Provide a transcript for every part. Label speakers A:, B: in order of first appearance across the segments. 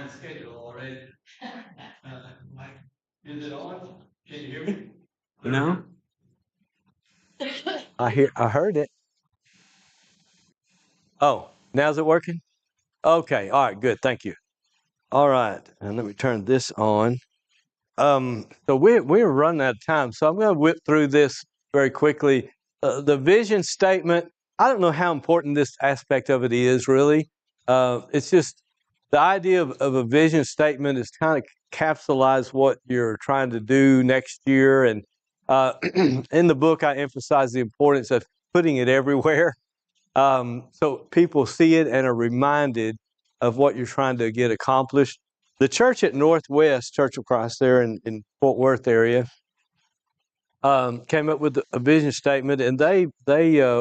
A: behind schedule already. Is it on? Can you hear me?
B: No, I heard it. Oh, now's it working? Okay, all right, good, thank you. All right, and let me turn this on. So we're running out of time, so I'm going to whip through this very quickly. The vision statement. I don't know how important this aspect of it is really. It's just the idea of a vision statement is kind of capsulize what you're trying to do next year. And in the book, I emphasize the importance of putting it everywhere, so people see it and are reminded of what you're trying to get accomplished. The church at Northwest Church of Christ there in Fort Worth area came up with a vision statement, and they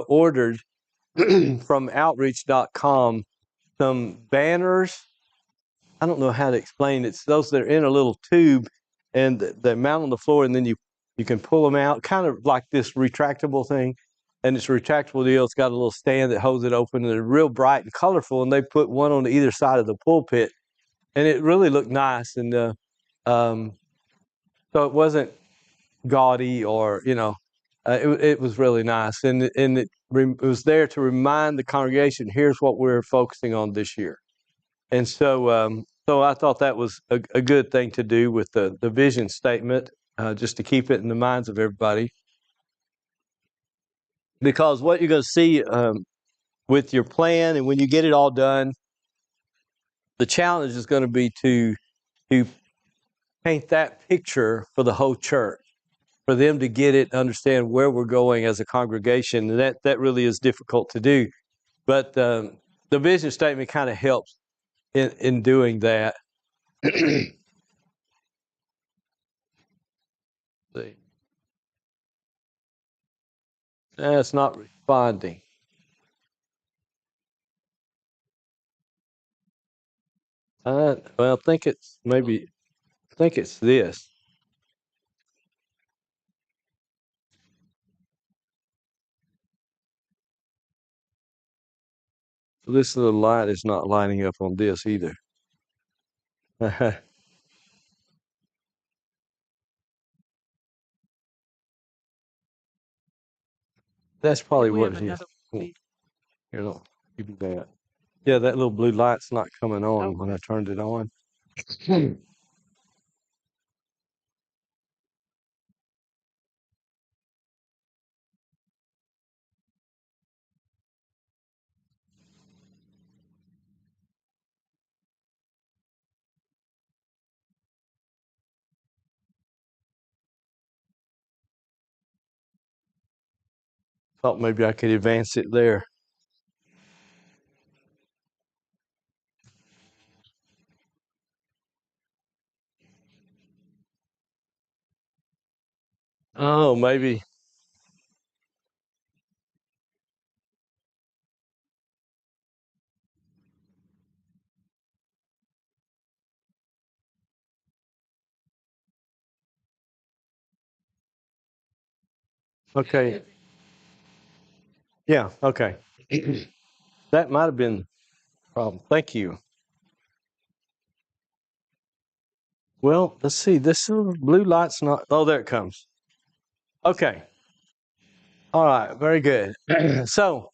B: ordered from outreach.com some banners. I don't know how to explain it. It's those that are in a little tube, and they mount on the floor, and then you can pull them out, kind of like this retractable thing. And it's a retractable deal. It's got a little stand that holds it open, and they're real bright and colorful. And they put one on either side of the pulpit, and it really looked nice. And um, so it wasn't gaudy or it was really nice, and it was there to remind the congregation, here's what we're focusing on this year. And so I thought that was a good thing to do with the vision statement, just to keep it in the minds of everybody. Because what you're going to see with your plan, and when you get it all done, the challenge is going to be to paint that picture for the whole church, for them to get it, understand where we're going as a congregation. And that really is difficult to do. But the vision statement kind of helps in doing that. See. It's not responding. Well, I think it's this. This little light is not lining up on this either. That's probably what it is. Here, look, give me that. Yeah, that little blue light's not coming on when I turned it on. Thought maybe I could advance it there. Oh, maybe. Okay. Yeah, okay. That might have been the problem. Thank you. Well, let's see. This little blue light's not. Oh, there it comes. Okay. All right. Very good. So,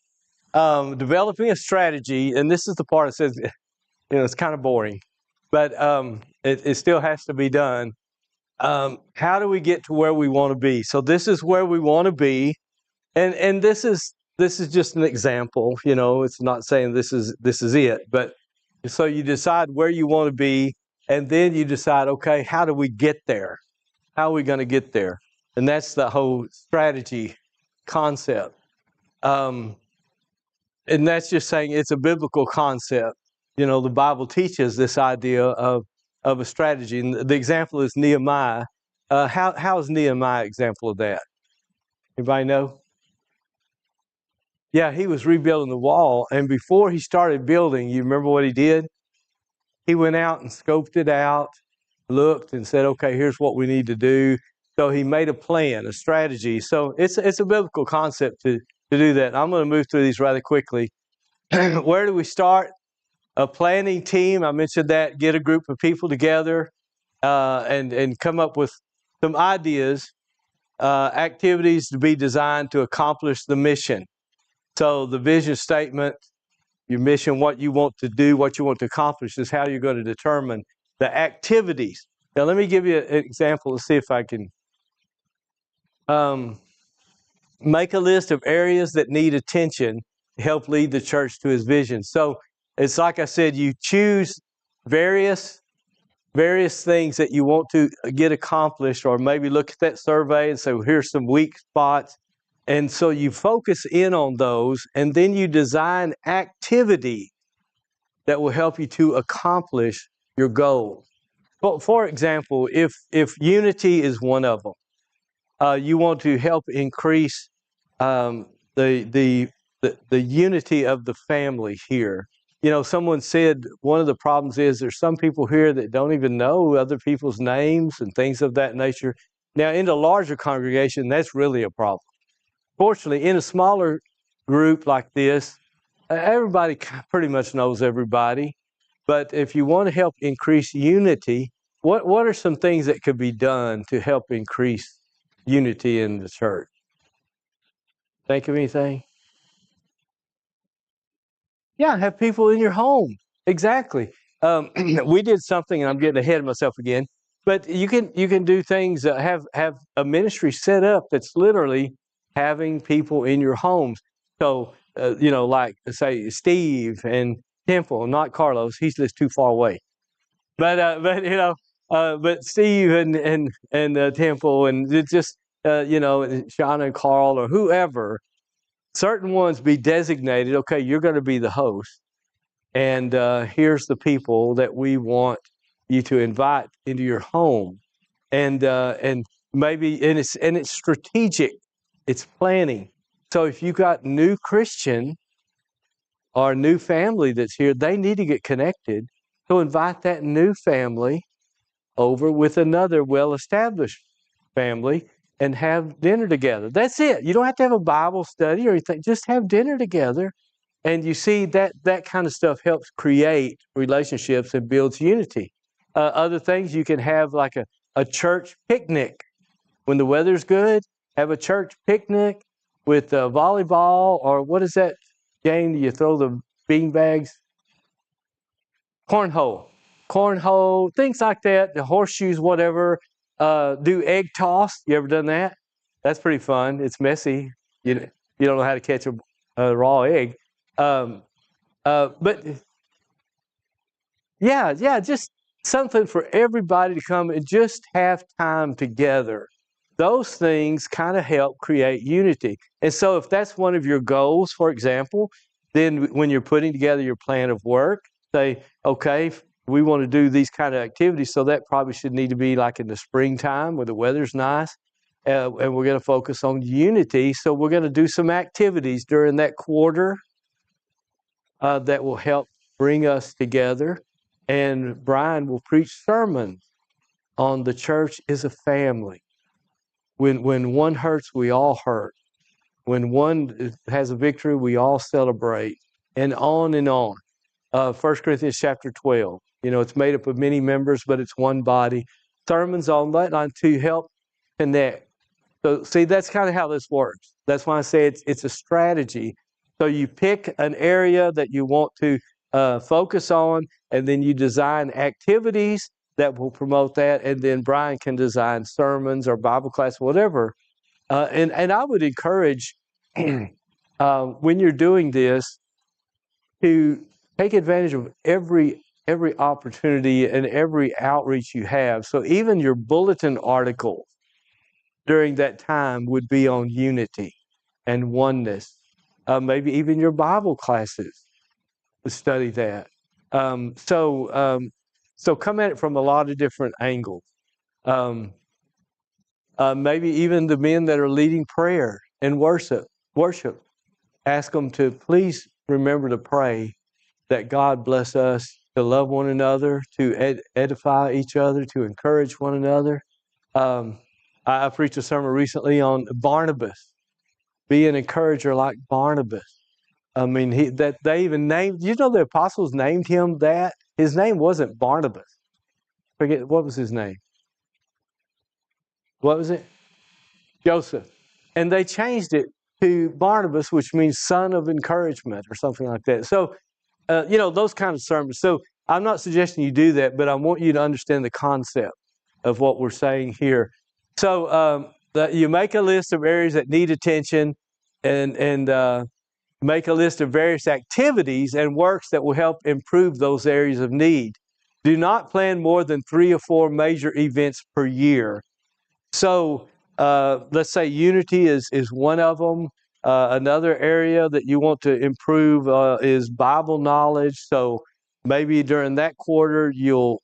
B: developing a strategy, and this is the part that says, it's kind of boring, but it still has to be done. How do we get to where we want to be? So this is where we want to be, and this is just an example. It's not saying this is it, but so you decide where you want to be, and then you decide, okay, how do we get there? How are we going to get there? And that's the whole strategy concept. And that's just saying it's a biblical concept. The Bible teaches this idea of a strategy. And the example is Nehemiah. How is Nehemiah an example of that? Anybody know? Yeah, he was rebuilding the wall. And before he started building, you remember what he did? He went out and scoped it out, looked and said, okay, here's what we need to do. So he made a plan, a strategy. So it's a biblical concept to do that. I'm going to move through these rather quickly. Where do we start? A planning team, I mentioned that, get a group of people together and come up with some ideas, activities to be designed to accomplish the mission. So the vision statement, your mission, what you want to do, what you want to accomplish is how you're going to determine the activities. Now, let me give you an example to see if I can make a list of areas that need attention to help lead the church to his vision. So it's like I said, you choose various things that you want to get accomplished, or maybe look at that survey and say, well, here's some weak spots. And so you focus in on those, and then you design activity that will help you to accomplish your goals. Well, for example, if unity is one of them, you want to help increase the unity of the family here. You know, someone said one of the problems is there's some people here that don't even know other people's names and things of that nature. Now, in a larger congregation, that's really a problem. Fortunately, in a smaller group like this, everybody pretty much knows everybody. But if you want to help increase unity, what are some things that could be done to help increase unity in the church? Think of anything? Yeah, have people in your home. Exactly. We did something, and I'm getting ahead of myself again. But you can do things. Have a ministry set up that's literally having people in your homes. So like say Steve and Temple, not Carlos. He's just too far away. But Steve and Temple and it's just Shauna and Carl or whoever. Certain ones be designated. Okay, you're going to be the host. And here's the people that we want you to invite into your home, and maybe it's strategic, it's planning. So if you got new Christian or new family that's here, they need to get connected. So invite that new family over with another well-established family and have dinner together. That's it. You don't have to have a Bible study or anything. Just have dinner together. And you see that kind of stuff helps create relationships and builds unity. Other things, you can have like a church picnic. When the weather's good, have a church picnic with volleyball, or what is that game you throw the bean bags? Cornhole, things like that, the horseshoes, whatever. Do egg toss. You ever done that? That's pretty fun. It's messy. You don't know how to catch a raw egg. But yeah, just something for everybody to come and just have time together. Those things kind of help create unity. And so if that's one of your goals, for example, then when you're putting together your plan of work, say, okay, we want to do these kind of activities, so that probably should need to be like in the springtime where the weather's nice. And we're going to focus on unity. So we're going to do some activities during that quarter that will help bring us together. And Brian will preach sermons on the church is a family. When one hurts, we all hurt. When one has a victory, we all celebrate. And on and on. 1 Corinthians chapter 12. It's made up of many members, but it's one body. Sermons on that line to help connect. So see, that's kind of how this works. That's why I say it's a strategy. So you pick an area that you want to focus on, and then you design activities that will promote that, and then Brian can design sermons or Bible class, whatever. And I would encourage when you're doing this to take advantage of every opportunity and every outreach you have. So even your bulletin articles during that time would be on unity and oneness. Maybe even your Bible classes to study that. So come at it from a lot of different angles. Maybe even the men that are leading prayer and worship. Ask them to please remember to pray that God bless us to love one another, to edify each other, to encourage one another. I preached a sermon recently on Barnabas. Be an encourager like Barnabas. I mean, they even named, you know, the apostles named him that. His name wasn't Barnabas. Forget, what was his name? What was it? Joseph. And they changed it to Barnabas, which means son of encouragement or something like that. So, you know, those kind of sermons. So I'm not suggesting you do that, but I want you to understand the concept of what we're saying here. So you make a list of areas that need attention, and make a list of various activities and works that will help improve those areas of need. Do not plan more than 3 or 4 major events per year. So let's say unity is one of them. Another area that you want to improve is Bible knowledge. So maybe during that quarter you'll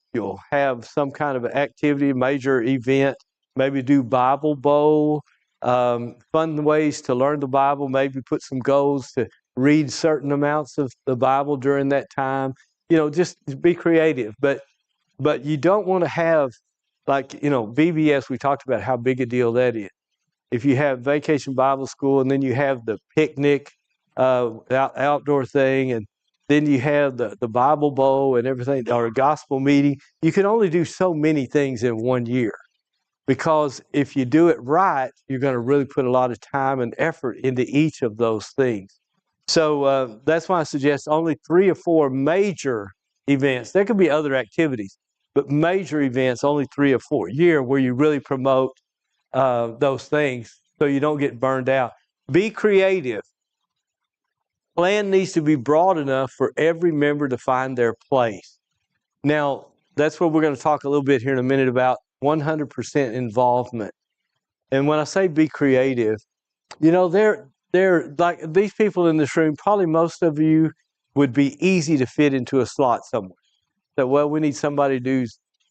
B: have some kind of activity, major event. Maybe do Bible Bowl, fun ways to learn the Bible. Maybe put some goals to read certain amounts of the Bible during that time. You know, just be creative. But you don't want to have, like, you know, VBS, we talked about how big a deal that is. If you have Vacation Bible School, and then you have the picnic outdoor thing, and then you have the Bible Bowl and everything, or a gospel meeting, you can only do so many things in one year. Because if you do it right, you're going to really put a lot of time and effort into each of those things. So that's why I suggest only 3 or 4 major events. There could be other activities, but major events, only 3 or 4 a year, where you really promote those things so you don't get burned out. Be creative. Plan needs to be broad enough for every member to find their place. Now, that's what we're going to talk a little bit here in a minute about 100% involvement. And when I say be creative, you know, they're like these people in this room, probably most of you would be easy to fit into a slot somewhere. So, well, we need somebody to do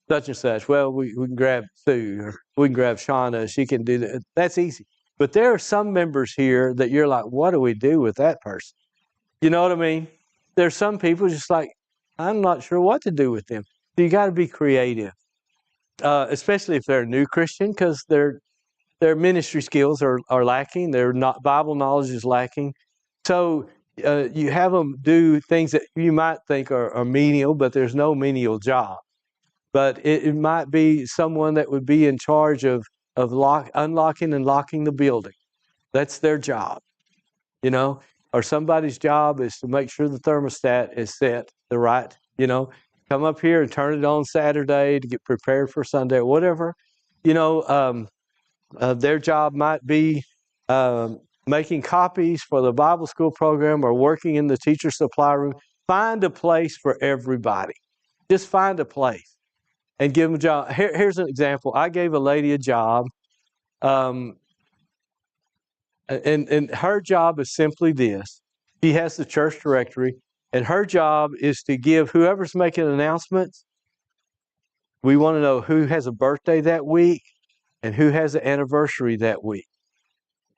B: such and such. Well, we can grab Sue, or we can grab Shauna. She can do that. That's easy. But there are some members here that you're like, what do we do with that person? You know what I mean? There's some people just like, I'm not sure what to do with them. So you got to be creative, especially if they're a new Christian, because their ministry skills are lacking. Their Bible knowledge is lacking. So you have them do things that you might think are menial, but there's no menial job. But it might be someone that would be in charge of unlocking and locking the building. That's their job, you know. Or somebody's job is to make sure the thermostat is set the right, you know. Come up here and turn it on Saturday to get prepared for Sunday or whatever. You know, their job might be making copies for the Bible school program or working in the teacher supply room. Find a place for everybody. Just find a place and give them a job. Here's an example. I gave a lady a job, and her job is simply this. She has the church directory, and her job is to give whoever's making announcements, we want to know who has a birthday that week and who has an anniversary that week.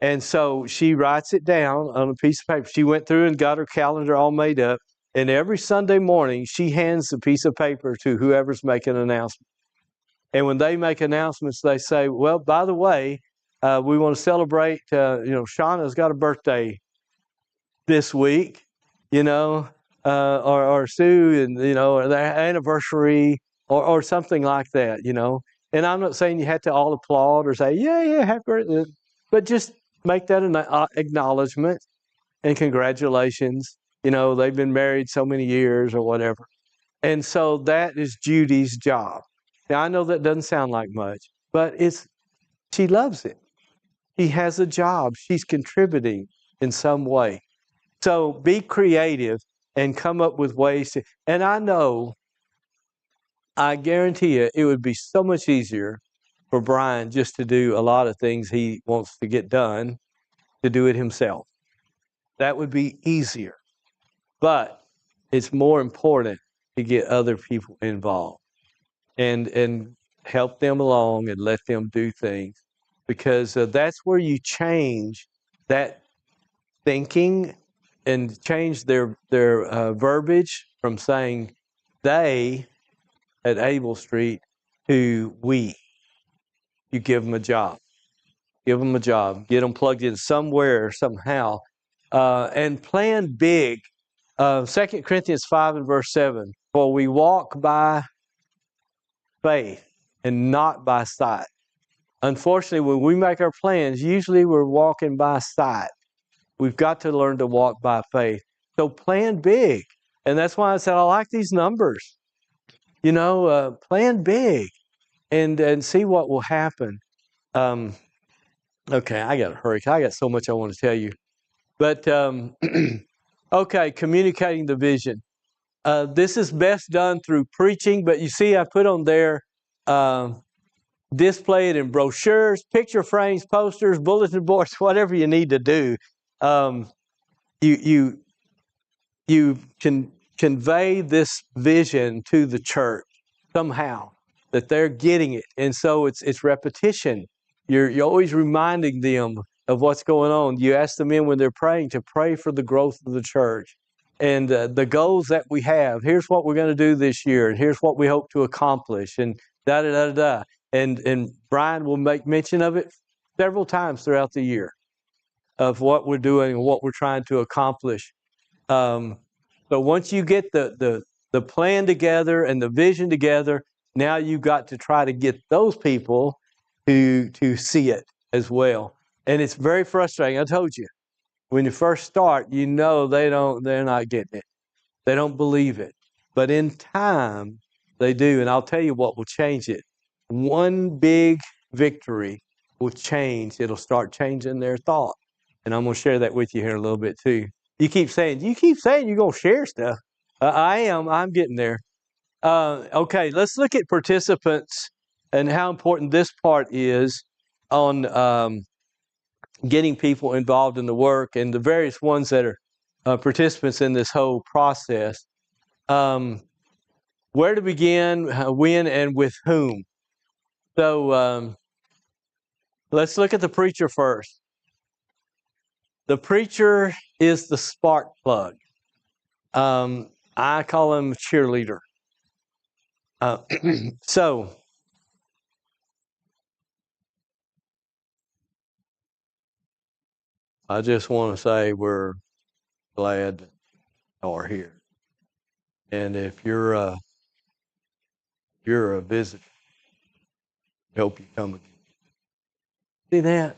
B: And so she writes it down on a piece of paper. She went through and got her calendar all made up, and every Sunday morning she hands a piece of paper to whoever's making an announcement. And when they make announcements, they say, well, by the way, we want to celebrate, Shauna's got a birthday this week, you know, or Sue, and, you know, or their anniversary, or something like that, you know. And I'm not saying you have to all applaud or say, yeah, happy birthday, but just make that an acknowledgement and congratulations. You know, they've been married so many years or whatever. And so that is Judy's job. Now, I know that doesn't sound like much, but she loves it. She has a job. She's contributing in some way. So be creative and come up with ways to, and I guarantee you, it would be so much easier for Brian just to do a lot of things he wants to get done, to do it himself. That would be easier. But it's more important to get other people involved and help them along and let them do things, because that's where you change that thinking and change their verbiage from saying they at Abell Street to we. You give them a job. Give them a job. Get them plugged in somewhere, somehow, and plan big. 2 Corinthians 5 and verse 7, for we walk by faith and not by sight. Unfortunately, when we make our plans, usually we're walking by sight. We've got to learn to walk by faith. So plan big. And that's why I said I like these numbers. Plan big and see what will happen. Okay, I got to hurry. I got so much I want to tell you. But, okay, communicating the vision. This is best done through preaching, but you see I put on there, display it in brochures, picture frames, posters, bulletin boards, whatever you need to do. You can convey this vision to the church somehow, that they're getting it. And so it's repetition. You're always reminding them of what's going on. You ask them in when they're praying to pray for the growth of the church. And the goals that we have, here's what we're going to do this year, and here's what we hope to accomplish, and da-da-da-da-da. And Brian will make mention of it several times throughout the year of what we're doing and what we're trying to accomplish. So once you get the plan together and the vision together, now you've got to try to get those people to see it as well. And it's very frustrating. I told you, when you first start, they're not getting it. They don't believe it. But in time, they do. And I'll tell you what will change it. One big victory will change. It'll start changing their thought. And I'm going to share that with you here in a little bit too. You keep saying you're going to share stuff. I am. I'm getting there. Okay, let's look at participants and how important this part is on getting people involved in the work and the various ones that are participants in this whole process. Where to begin, when, and with whom. So let's look at the preacher first. The preacher is the spark plug. I call him cheerleader. So I just want to say we're glad that you are here. And if you're a visitor, I hope you come again. See that?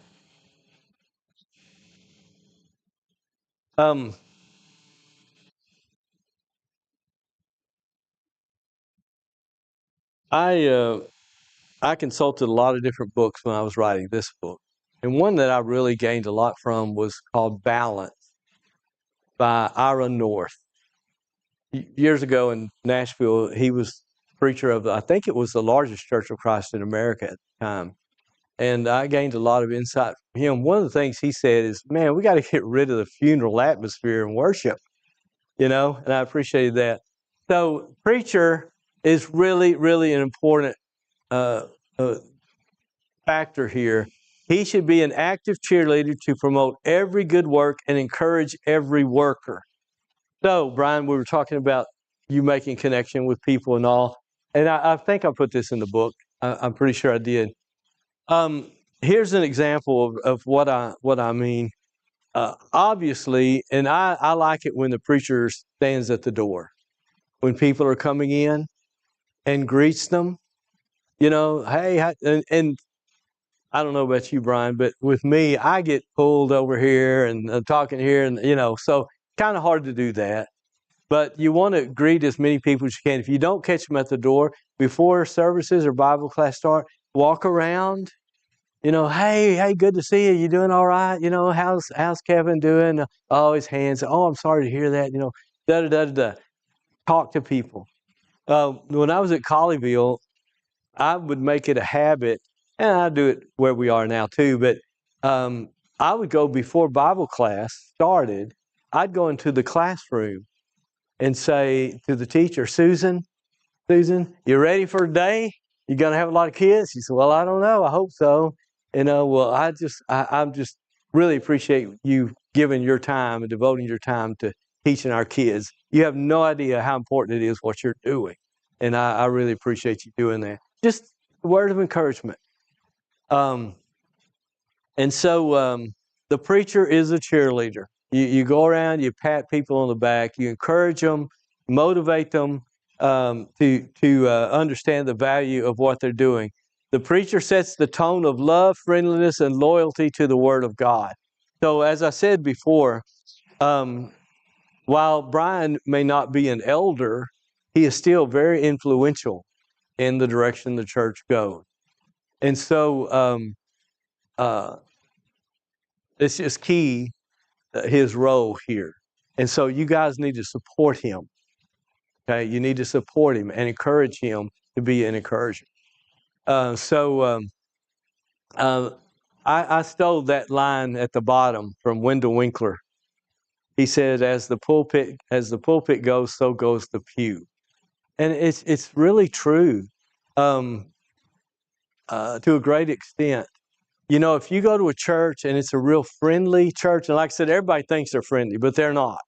B: I consulted a lot of different books when I was writing this book. And one that I really gained a lot from was called Balance by Ira North. Years ago in Nashville, he was preacher of, I think it was the largest Church of Christ in America at the time. And I gained a lot of insight from him. One of the things he said is, man, we got to get rid of the funeral atmosphere in worship, and I appreciated that. So preacher is really, really an important factor here. He should be an active cheerleader to promote every good work and encourage every worker. So, Brian, we were talking about you making connection with people and all, and I think I put this in the book. I'm pretty sure I did. Here's an example of what I mean. Obviously, and I like it when the preacher stands at the door when people are coming in and greets them. Hey, and I don't know about you, Brian, but with me, I get pulled over here and talking here, and so kind of hard to do that. But you want to greet as many people as you can. If you don't catch them at the door before services or Bible class start, walk around. Hey, good to see you. You doing all right? How's Kevin doing? Oh, his hands. Oh, I'm sorry to hear that. Da da da da. Talk to people. When I was at Colleyville, I would make it a habit, and I do it where we are now too. But I would go before Bible class started. I'd go into the classroom and say to the teacher, Susan, you ready for a day? You gonna have a lot of kids? She said, well, I don't know. I hope so. Well, I'm just really appreciate you giving your time and devoting your time to teaching our kids. You have no idea how important it is what you're doing. And I really appreciate you doing that. Just a word of encouragement. And so the preacher is a cheerleader. You go around, you pat people on the back, you encourage them, motivate them to understand the value of what they're doing. The preacher sets the tone of love, friendliness, and loyalty to the Word of God. So as I said before, while Brian may not be an elder, he is still very influential in the direction the church goes. And so it's just key, his role here. And so you guys need to support him. Okay, you need to support him and encourage him to be an encourager. I stole that line at the bottom from Wendell Winkler. He said, "As the pulpit goes, so goes the pew," and it's really true to a great extent. You know, if you go to a church and it's a real friendly church, and like I said, everybody thinks they're friendly, but they're not.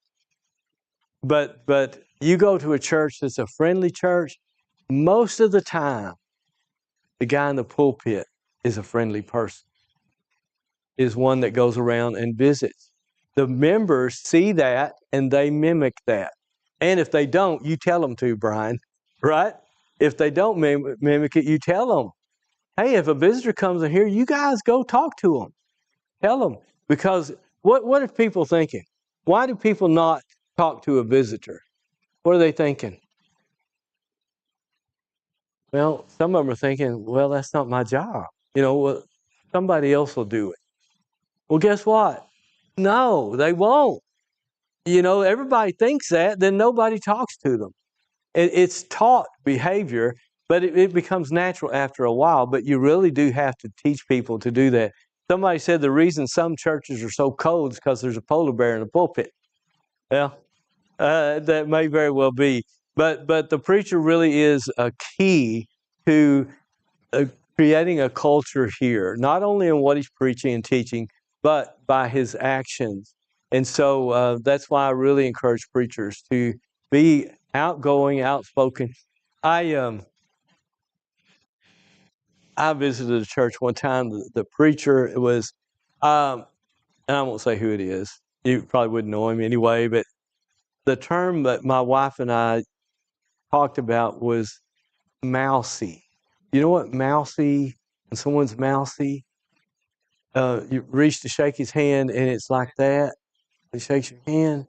B: But you go to a church that's a friendly church, most of the time, the guy in the pulpit is a friendly person, is one that goes around and visits. The members see that and they mimic that. And if they don't, you tell them to, Brian, right? If they don't mimic it, you tell them, hey, if a visitor comes in here, you guys go talk to them. Tell them. Because what are people thinking? Why do people not talk to a visitor? What are they thinking? Well, some of them are thinking, well, that's not my job. You know, well, somebody else will do it. Well, guess what? No, they won't. You know, everybody thinks that, then nobody talks to them. It's taught behavior, but it becomes natural after a while. But you really do have to teach people to do that. Somebody said the reason some churches are so cold is because there's a polar bear in the pulpit. Well, that may very well be. But the preacher really is a key to creating a culture here, not only in what he's preaching and teaching, but by his actions. And so that's why I really encourage preachers to be outgoing, outspoken. I visited a church one time. The preacher was, and I won't say who it is. You probably wouldn't know him anyway, but the term that my wife and I talked about was mousy. You know what mousy, when someone's mousy, you reach to shake his hand and it's like that. He shakes your hand.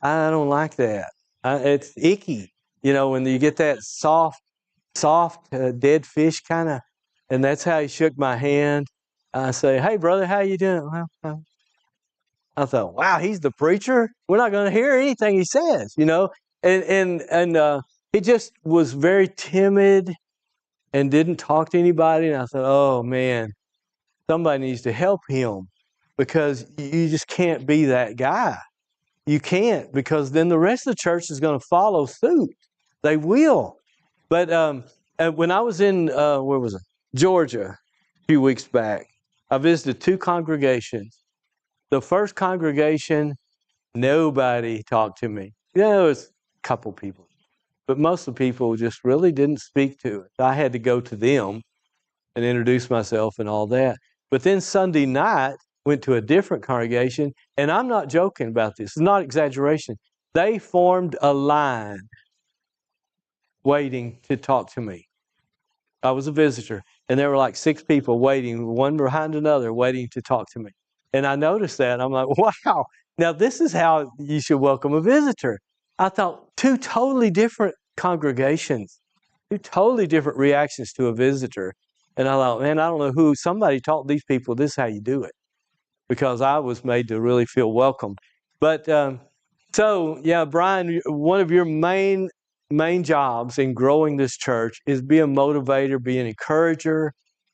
B: I don't like that. It's icky. You know, when you get that soft, dead fish kind of, and that's how he shook my hand. I say, hey, brother, how you doing? Well, I thought, wow, he's the preacher. We're not going to hear anything he says, you know. And he just was very timid and didn't talk to anybody. And I thought, oh, man, somebody needs to help him because you just can't be that guy. You can't, because then the rest of the church is going to follow suit. They will. But when I was in, where was it? Georgia a few weeks back, I visited 2 congregations. The first congregation, nobody talked to me. You know, there was a couple people. But most of the people just really didn't speak to it. I had to go to them and introduce myself and all that. But then Sunday night, went to a different congregation, and I'm not joking about this. It's not exaggeration. They formed a line waiting to talk to me. I was a visitor, and there were like 6 people waiting, one behind another, waiting to talk to me. And I noticed that. I'm like, wow, now this is how you should welcome a visitor. I thought 2 totally different congregations, 2 totally different reactions to a visitor. And I thought, man, I don't know who, somebody taught these people this is how you do it, because I was made to really feel welcome. But so, yeah, Brian, one of your main jobs in growing this church is be a motivator, be an encourager,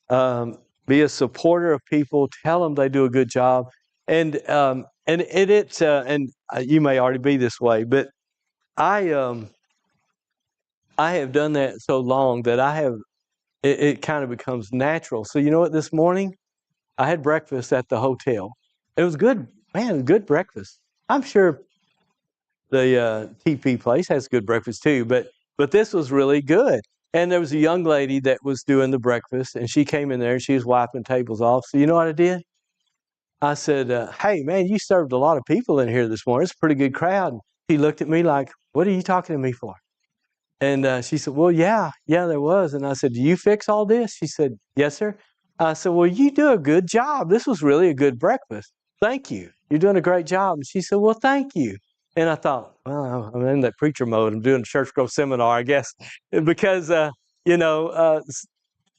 B: be a supporter of people, tell them they do a good job. And you may already be this way, but I have done that so long that it kind of becomes natural. So you know what, this morning, I had breakfast at the hotel. It was good, man, good breakfast. I'm sure the TP place has good breakfast too, but this was really good. And there was a young lady that was doing the breakfast, and she came in there and she was wiping tables off. So you know what I did? I said, hey, man, you served a lot of people in here this morning. It's a pretty good crowd. He looked at me like, what are you talking to me for? And she said, well, yeah, there was. And I said, do you fix all this? She said, yes, sir. I said, well, you do a good job. This was really a good breakfast. Thank you. You're doing a great job. And she said, well, thank you. And I thought, well, I'm in that preacher mode. I'm doing a church growth seminar, I guess, because,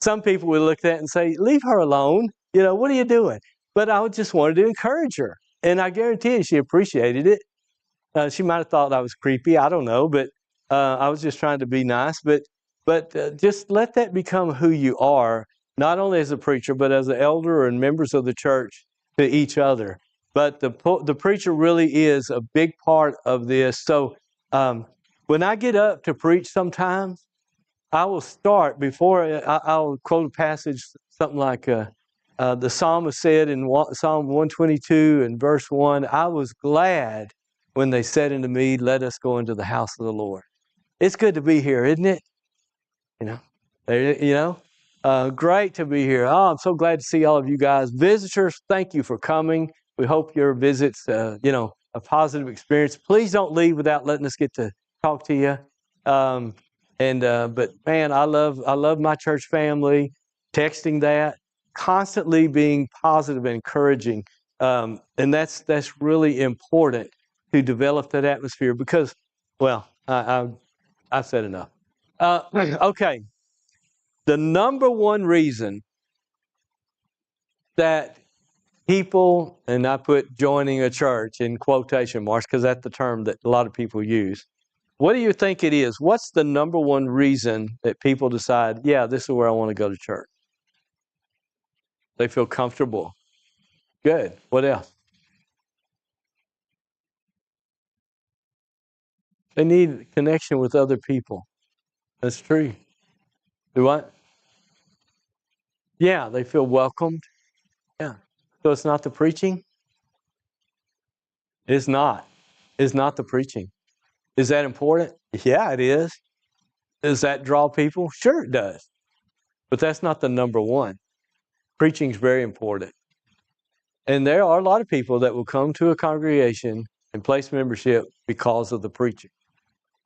B: some people would look at that and say, leave her alone. What are you doing? But I just wanted to encourage her. And I guarantee you she appreciated it. She might have thought I was creepy. I don't know. But I was just trying to be nice. But just let that become who you are, not only as a preacher, but as an elder and members of the church to each other. But the preacher really is a big part of this. So when I get up to preach sometimes, I will start before I'll quote a passage, something like the psalmist said in Psalm 122 and verse 1, I was glad when they said unto me, let us go into the house of the Lord. It's good to be here, isn't it? Great to be here. Oh, I'm so glad to see all of you guys. Visitors, thank you for coming. We hope your visit's, a positive experience. Please don't leave without letting us get to talk to you. But man, I love my church family. Texting that, constantly being positive and encouraging, and that's really important to develop that atmosphere. Because, well, I've said enough. Okay. The number one reason that people, and I put joining a church in quotation marks because that's the term that a lot of people use. What do you think it is? What's the number one reason that people decide, yeah, this is where I want to go to church? They feel comfortable. Good. What else? They need connection with other people. That's true. Do what? Yeah, they feel welcomed. Yeah. So it's not the preaching? It's not. It's not the preaching. Is that important? Yeah, it is. Does that draw people? Sure it does. But that's not the number one. Preaching is very important. And there are a lot of people that will come to a congregation and place membership because of the preaching.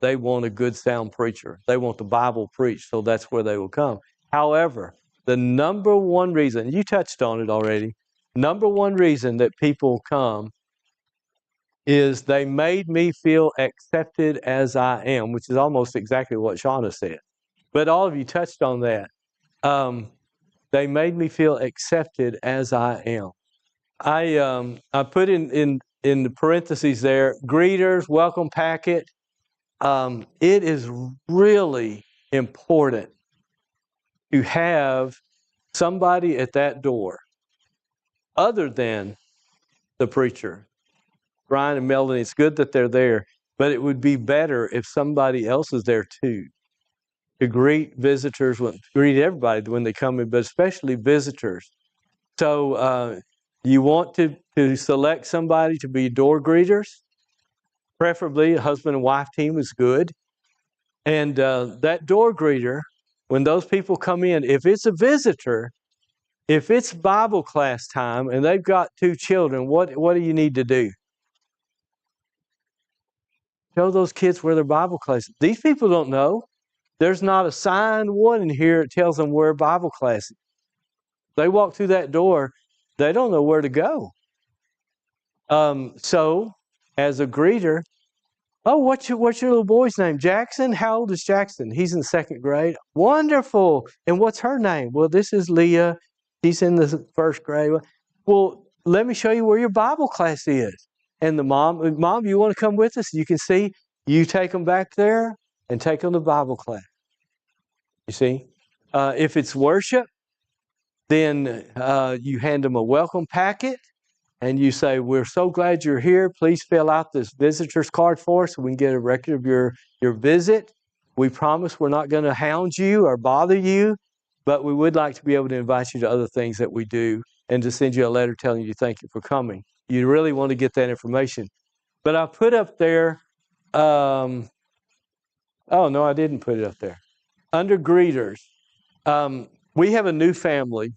B: They want a good, sound preacher. They want the Bible preached, so that's where they will come. However, the number one reason, you touched on it already, number one reason that people come is they made me feel accepted as I am, which is almost exactly what Shauna said. But all of you touched on that. They made me feel accepted as I am. I put in the parentheses there, greeters, welcome packet. It is really important to have somebody at that door other than the preacher. Brian and Melanie, it's good that they're there, but it would be better if somebody else is there too, to greet visitors, greet everybody when they come in, but especially visitors. So you want to select somebody to be door greeters, preferably a husband and wife team is good. And that door greeter, when those people come in, if it's a visitor, if it's Bible class time and they've got 2 children, what do you need to do? Show those kids where their Bible class is. These people don't know. There's not a signed one in here that tells them where Bible class is. They walk through that door, they don't know where to go. So, as a greeter, oh, what's your little boy's name? Jackson? How old is Jackson? He's in 2nd grade. Wonderful. And what's her name? Well, this is Leah. She's in the 1st grade. Well, let me show you where your Bible class is. And the mom, you want to come with us? You can see, you take them back there and take them to Bible class. You see? If it's worship, then you hand them a welcome packet. And you say, we're so glad you're here. Please fill out this visitor's card for us so we can get a record of your visit. We promise we're not going to hound you or bother you, but we would like to be able to invite you to other things that we do and to send you a letter telling you thank you for coming. You really want to get that information. But I put up there, oh, no, I didn't put it up there. Under greeters, we have a new family.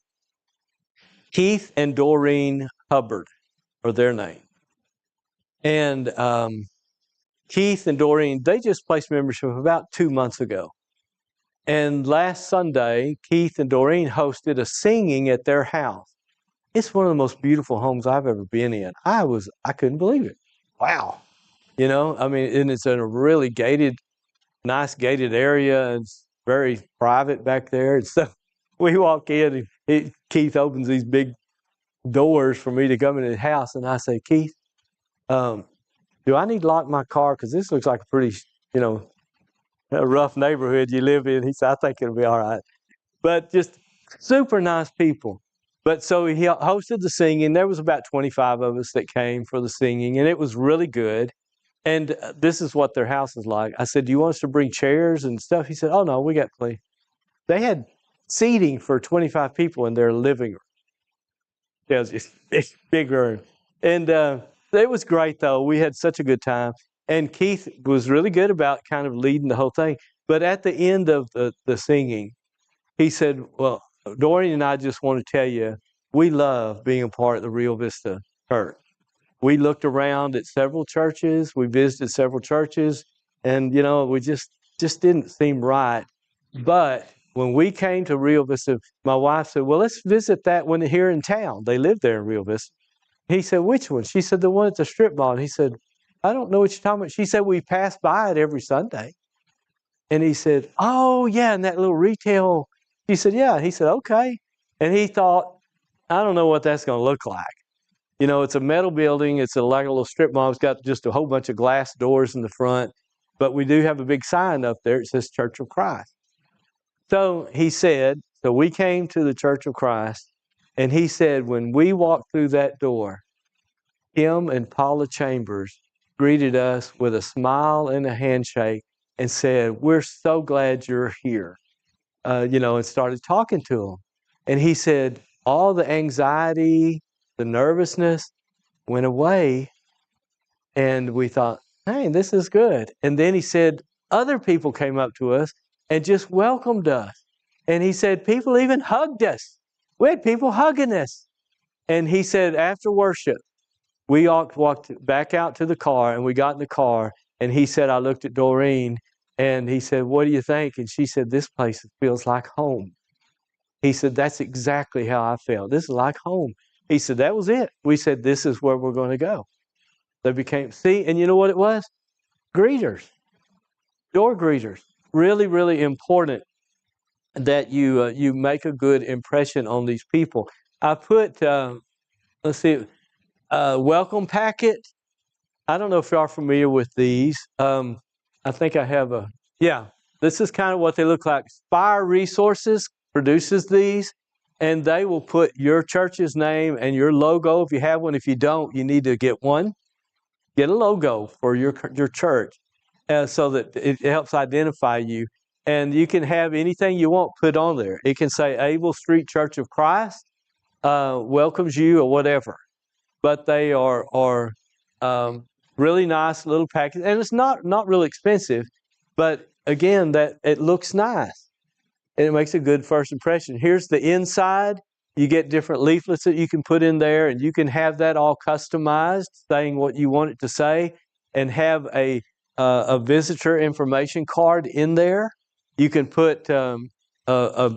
B: Keith and Doreen Hubbard, or their name. And Keith and Doreen, they just placed membership about 2 months ago. And last Sunday, Keith and Doreen hosted a singing at their house. It's one of the most beautiful homes I've ever been in. I couldn't believe it. Wow. You know, I mean, and it's in a really nice gated area, and it's very private back there. And so we walk in, and Keith opens these big doors for me to come in his house. And I say, Keith, do I need to lock my car? Because this looks like a pretty, a rough neighborhood you live in. He said, I think it'll be all right. But just super nice people. But so he hosted the singing. There was about 25 of us that came for the singing, and it was really good. And this is what their house is like. I said, do you want us to bring chairs and stuff? He said, oh, no, we got plenty. They had seating for 25 people in their living room. It was just big room. And it was great, though. We had such a good time. And Keith was really good about kind of leading the whole thing. But at the end of the singing, he said, well, Doreen and I just want to tell you, we love being a part of the Rio Vista Church. We looked around at several churches. We visited several churches. And, we just didn't seem right. But when we came to Rio Vista, my wife said, well, let's visit that one here in town. They live there in Rio Vista. He said, which one? She said, the one at the strip mall. And he said, I don't know what you're talking about. She said, we pass by it every Sunday. And he said, oh, yeah, and that little retail. She said, yeah. He said, okay. And he thought, I don't know what that's going to look like. It's a metal building. It's like a little strip mall. It's got just a whole bunch of glass doors in the front. But we do have a big sign up there. It says Church of Christ. So he said, so we came to the Church of Christ. And he said, when we walked through that door, him and Paula Chambers greeted us with a smile and a handshake and said, we're so glad you're here, and started talking to him. And he said, all the anxiety, the nervousness went away. And we thought, hey, this is good. And then he said, other people came up to us and just welcomed us. And he said, people even hugged us. We had people hugging us. And he said, after worship, we walked back out to the car, and we got in the car. And he said, I looked at Doreen, and he said, what do you think? And she said, this place feels like home. He said, that's exactly how I felt. This is like home. He said, that was it. We said, this is where we're going to go. They became, and you know what it was? Greeters. Door greeters. Really, really important that you make a good impression on these people. I put, welcome packet. I don't know if you are familiar with these. I think I have this is kind of what they look like. Spire Resources produces these, and they will put your church's name and your logo if you have one. If you don't, you need to get one. Get a logo for your church so that it helps identify you. And you can have anything you want put on there. It can say Abell Street Church of Christ welcomes you or whatever. But they are really nice little package. And it's not really expensive. But again, that it looks nice. And it makes a good first impression. Here's the inside. You get different leaflets that you can put in there, and you can have that all customized, saying what you want it to say, and have a visitor information card in there. You can put a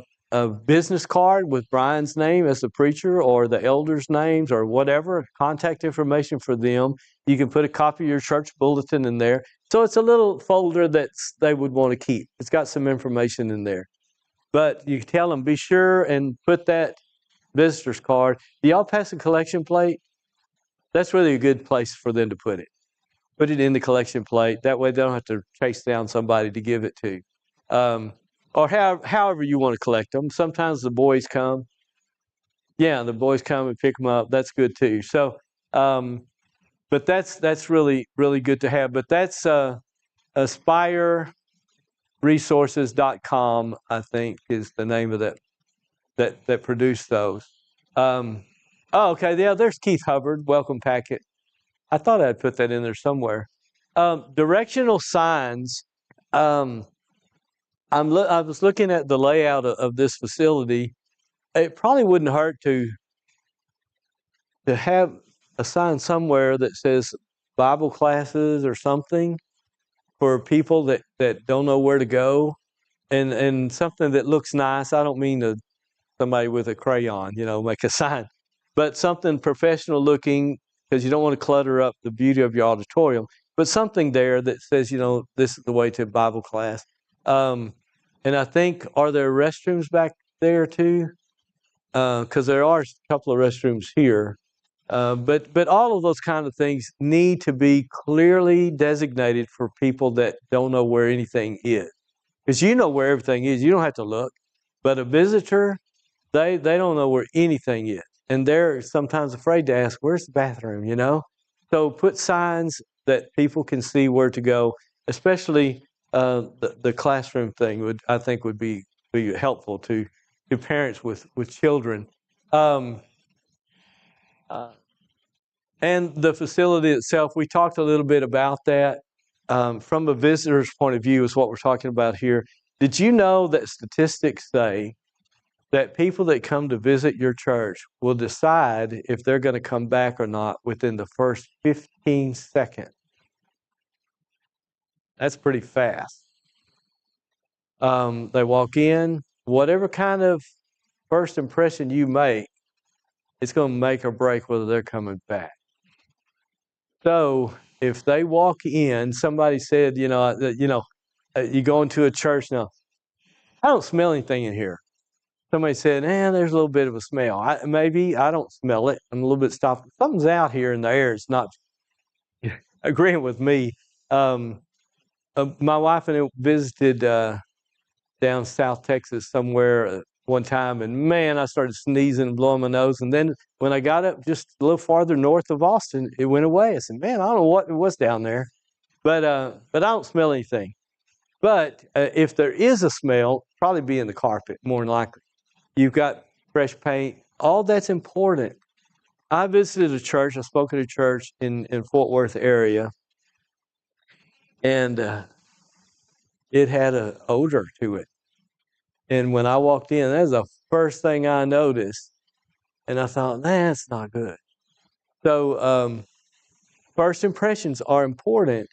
B: business card with Brian's name as the preacher, or the elders' names, or whatever, contact information for them. You can put a copy of your church bulletin in there. So it's a little folder that they would want to keep. It's got some information in there. But you tell them, be sure and put that visitor's card. Do y'all pass a collection plate? That's really a good place for them to put it. Put it in the collection plate. That way they don't have to chase down somebody to give it to. Or however you want to collect them. Sometimes the boys come. Yeah, the boys come and pick them up. That's good too. So, but that's really, really good to have. But that's AspireResources.com, I think, is the name of that produced those. Okay, yeah, there's Keith Hubbard, welcome packet. I thought I'd put that in there somewhere. Directional signs. I was looking at the layout of this facility. It probably wouldn't hurt to to have a sign somewhere that says Bible classes or something for people that don't know where to go, and something that looks nice. I don't mean somebody with a crayon, make a sign, but something professional looking, because you don't want to clutter up the beauty of your auditorium, but something there that says, this is the way to Bible class. And I think, are there restrooms back there too? Because there are a couple of restrooms here. But all of those kind of things need to be clearly designated for people that don't know where anything is. Because you know where everything is. You don't have to look. But a visitor, they don't know where anything is. And they're sometimes afraid to ask, where's the bathroom? So put signs that people can see where to go, especially the classroom thing I think would be helpful to parents with children. Um, uh, and the facility itself, we talked a little bit about that. From a visitor's point of view is what we're talking about here. Did you know that statistics say that people that come to visit your church will decide if they're going to come back or not within the first 15 seconds? That's pretty fast. They walk in, whatever kind of first impression you make, it's going to make or break whether they're coming back. So if they walk in, somebody said, you go into a church now, I don't smell anything in here. Somebody said, there's a little bit of a smell. Maybe I don't smell it. I'm a little bit stopped. Something's out here in the air. It's not agreeing with me. My wife and I visited down South Texas somewhere one time, and man, I started sneezing and blowing my nose. And then when I got up just a little farther north of Austin, it went away. I said, man, I don't know what it was down there, but I don't smell anything. But if there is a smell, probably be in the carpet, more than likely. You've got fresh paint. All that's important. I visited a church. I spoke at a church in Fort Worth area, and it had an odor to it. And when I walked in, that was the first thing I noticed. And I thought, that's not good. So first impressions are important.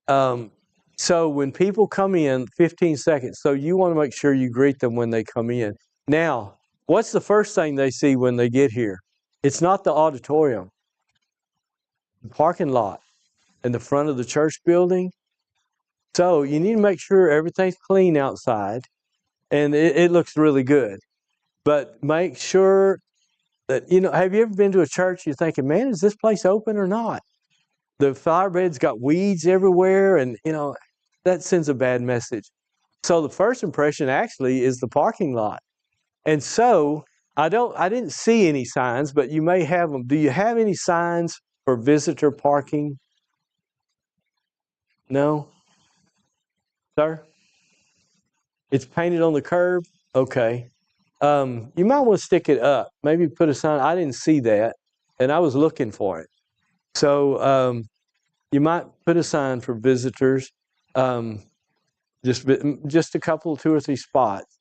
B: So when people come in, 15 seconds. So you want to make sure you greet them when they come in. Now, what's the first thing they see when they get here? It's not the auditorium. The parking lot in the front of the church building. So you need to make sure everything's clean outside, and it looks really good. But make sure that, have you ever been to a church you're thinking, man, is this place open or not? The flower bed's got weeds everywhere, and, that sends a bad message. So the first impression actually is the parking lot. And so I didn't see any signs, but you may have them. Do you have any signs for visitor parking? No? Sir? It's painted on the curb? Okay. You might want to stick it up. Maybe put a sign. I didn't see that, and I was looking for it. So you might put a sign for visitors, just a couple, 2 or 3 spots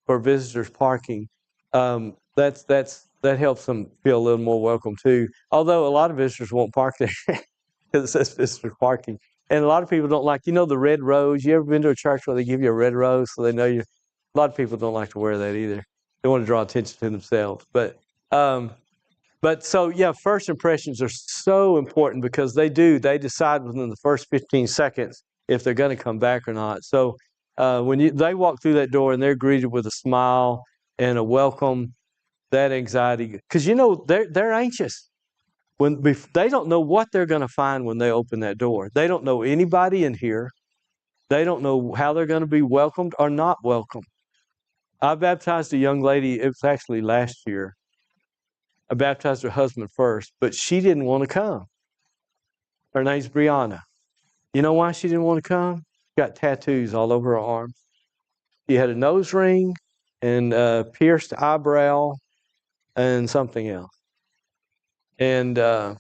B: for visitors parking. That helps them feel a little more welcome too. Although a lot of visitors won't park there because it says visitor parking. And a lot of people don't like, the red rose. You ever been to a church where they give you a red rose so they know you? A lot of people don't like to wear that either. They want to draw attention to themselves. But so, yeah, first impressions are so important because they decide within the first 15 seconds if they're going to come back or not. So when they walk through that door and they're greeted with a smile and a welcome, that anxiety, because they're anxious. They don't know what they're going to find when they open that door. They don't know anybody in here. They don't know how they're going to be welcomed or not welcomed. I baptized a young lady, it was actually last year. I baptized her husband first, but she didn't want to come. Her name's Brianna. You know why she didn't want to come? She got tattoos all over her arms. She had a nose ring and a pierced eyebrow and something else. And but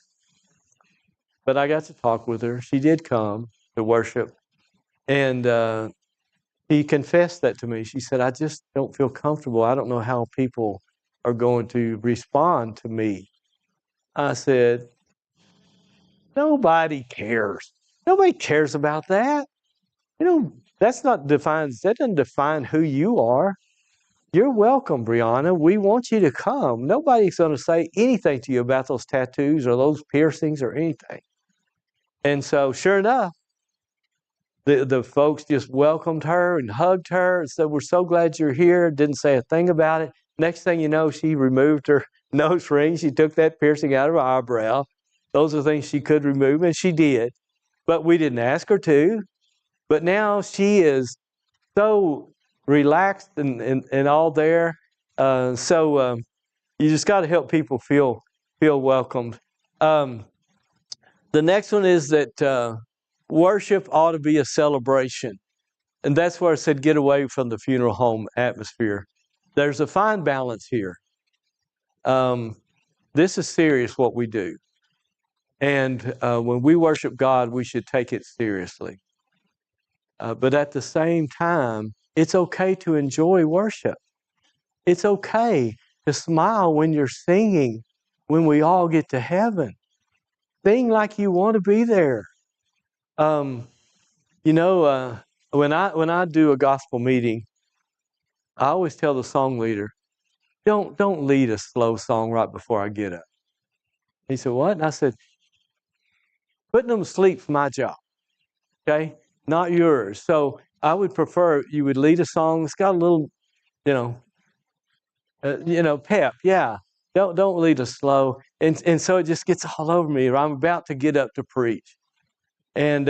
B: I got to talk with her. She did come to worship, and she confessed that to me. She said, I just don't feel comfortable. I don't know how people are going to respond to me. I said, nobody cares. Nobody cares about that. That doesn't define who you are. You're welcome, Brianna. We want you to come. Nobody's going to say anything to you about those tattoos or those piercings or anything. And so, sure enough, the folks just welcomed her and hugged her and said, we're so glad you're here. Didn't say a thing about it. Next thing you know, she removed her nose ring. She took that piercing out of her eyebrow. Those are things she could remove, and she did. But we didn't ask her to. But now she is so relaxed and all there. You just got to help people feel welcomed. The next one is that worship ought to be a celebration. And that's where I said get away from the funeral home atmosphere. There's a fine balance here. This is serious what we do. And when we worship God, we should take it seriously. But at the same time, it's okay to enjoy worship. It's okay to smile when you're singing, when we all get to heaven. Sing like you want to be there. When I do a gospel meeting, I always tell the song leader, don't lead a slow song right before I get up. He said, what? And I said, putting them to sleep's my job, okay? Not yours. So I would prefer you would lead a song that's got a little, pep. Yeah. Don't lead us slow. And so it just gets all over me. I'm about to get up to preach. And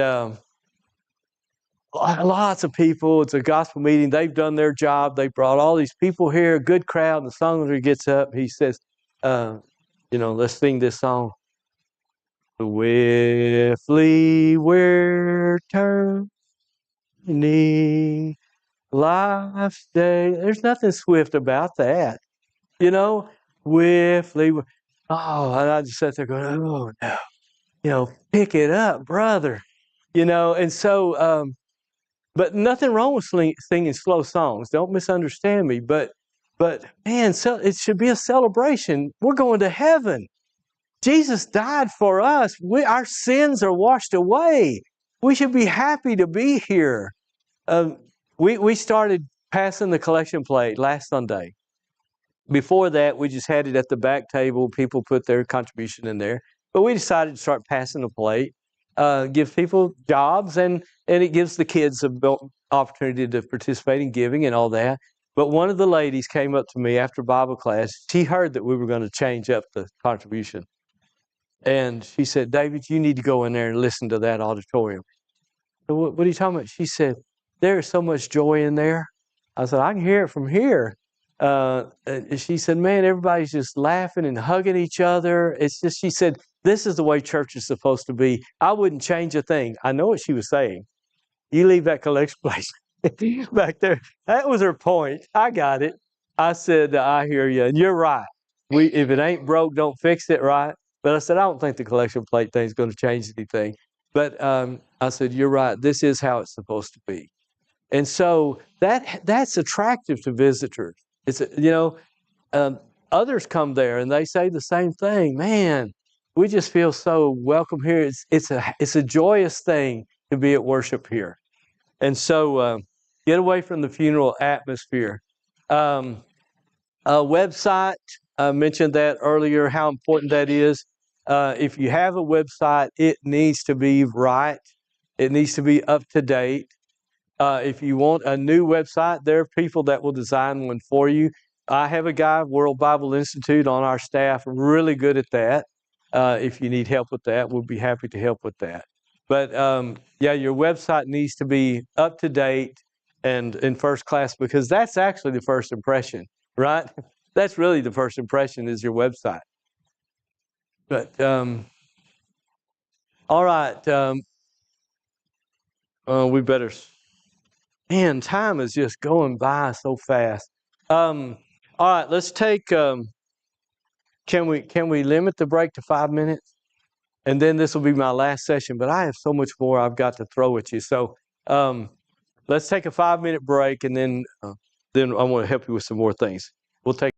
B: lots of people, it's a gospel meeting. They've done their job. They brought all these people here, a good crowd. And the song leader gets up. He says, let's sing this song. Swiftly we're turning life's day. There's nothing swift about that. Swiftly. Oh, and I just sat there going, oh, no. Pick it up, brother. And so, but nothing wrong with singing slow songs. Don't misunderstand me. But man, so it should be a celebration. We're going to heaven. Jesus died for us. Our sins are washed away. We should be happy to be here. We started passing the collection plate last Sunday. Before that, we just had it at the back table. People put their contribution in there. But we decided to start passing the plate, give people jobs, and it gives the kids an opportunity to participate in giving and all that. But one of the ladies came up to me after Bible class. She heard that we were going to change up the contribution. And she said, David, you need to go in there and listen to that auditorium. So what are you talking about? She said, there is so much joy in there. I said, I can hear it from here. And she said, man, everybody's just laughing and hugging each other. It's just, she said, this is the way church is supposed to be. I wouldn't change a thing. I know what she was saying. You leave that collection place back there. That was her point. I got it. I said, I hear you. And you're right. If it ain't broke, don't fix it, right? But I said, I don't think the collection plate thing is going to change anything. But I said, you're right. This is how it's supposed to be. And so that's attractive to visitors. It's others come there and they say the same thing. Man, we just feel so welcome here. It's a joyous thing to be at worship here. And so get away from the funeral atmosphere. A website, I mentioned that earlier, how important that is. If you have a website, it needs to be right. It needs to be up to date. If you want a new website, there are people that will design one for you. I have a guy, World Bible Institute, on our staff, really good at that. If you need help with that, we'll be happy to help with that. But your website needs to be up to date and in first class, because that's actually the first impression, right? That's really the first impression is your website. But all right, we better. Man, time is just going by so fast. All right, let's take. Can we limit the break to 5 minutes? And then this will be my last session. But I have so much more I've got to throw at you. So let's take a 5-minute break, and then I want to help you with some more things. We'll take.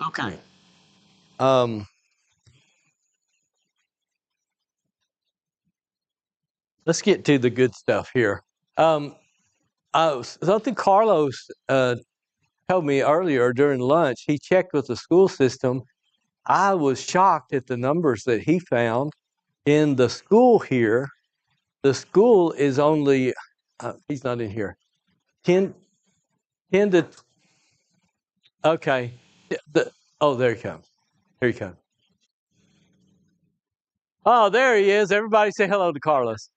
B: Okay. Um, let's get to the good stuff here. Something Carlos told me earlier during lunch. He checked with the school system. I was shocked at the numbers that he found in the school here. The school is only, he's not in here, 10, 10 to, okay. Oh, there he comes. Here he comes. Oh, there he is. Everybody say hello to Carlos.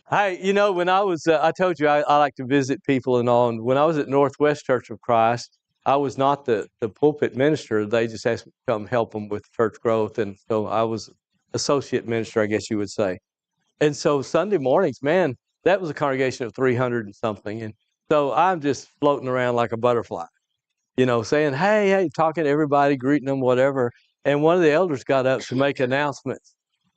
B: Hey, when I was, I told you I like to visit people and all. And when I was at Northwest Church of Christ, I was not the pulpit minister. They just asked me to come help them with church growth. And so I was associate minister, I guess you would say. And so Sunday mornings, man, that was a congregation of 300 and something. And so I'm just floating around like a butterfly, saying, hey, talking to everybody, greeting them, whatever. And one of the elders got up to make announcements.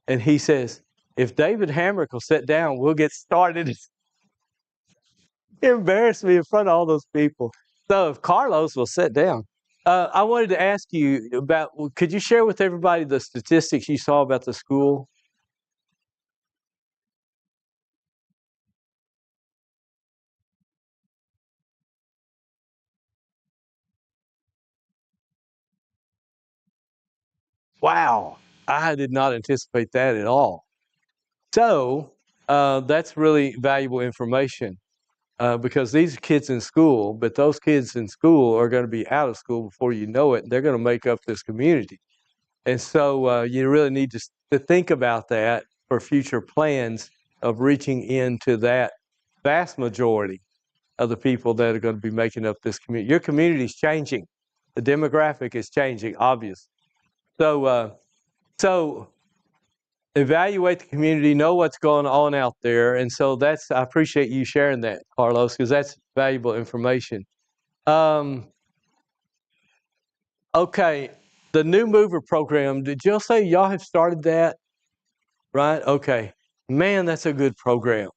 B: And he says, if David Hamrick will sit down, we'll get started. He embarrassed me in front of all those people. So if Carlos will sit down, I wanted to ask you about, could you share with everybody the statistics you saw about the school? Wow, I did not anticipate that at all. So that's really valuable information because these are kids in school, but those kids in school are going to be out of school before you know it. They're going to make up this community. And so you really need to think about that for future plans of reaching into that vast majority of the people that are going to be making up this community. Your community is changing. The demographic is changing, obviously. So evaluate the community, know what's going on out there. And so I appreciate you sharing that, Carlos, because that's valuable information. Okay, the new mover program, did y'all say y'all have started that? Right? Okay. Man, that's a good program.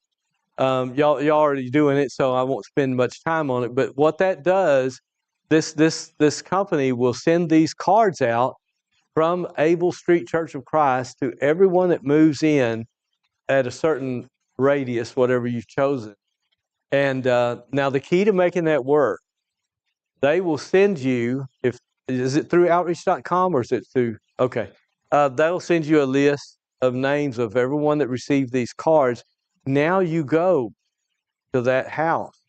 B: Y'all already doing it, so I won't spend much time on it. But what that does, this company will send these cards out from Abell Street Church of Christ to everyone that moves in at a certain radius, whatever you've chosen. And now the key to making that work, they will send you, is it through outreach.com or is it through, okay. They'll send you a list of names of everyone that received these cards. Now you go to that house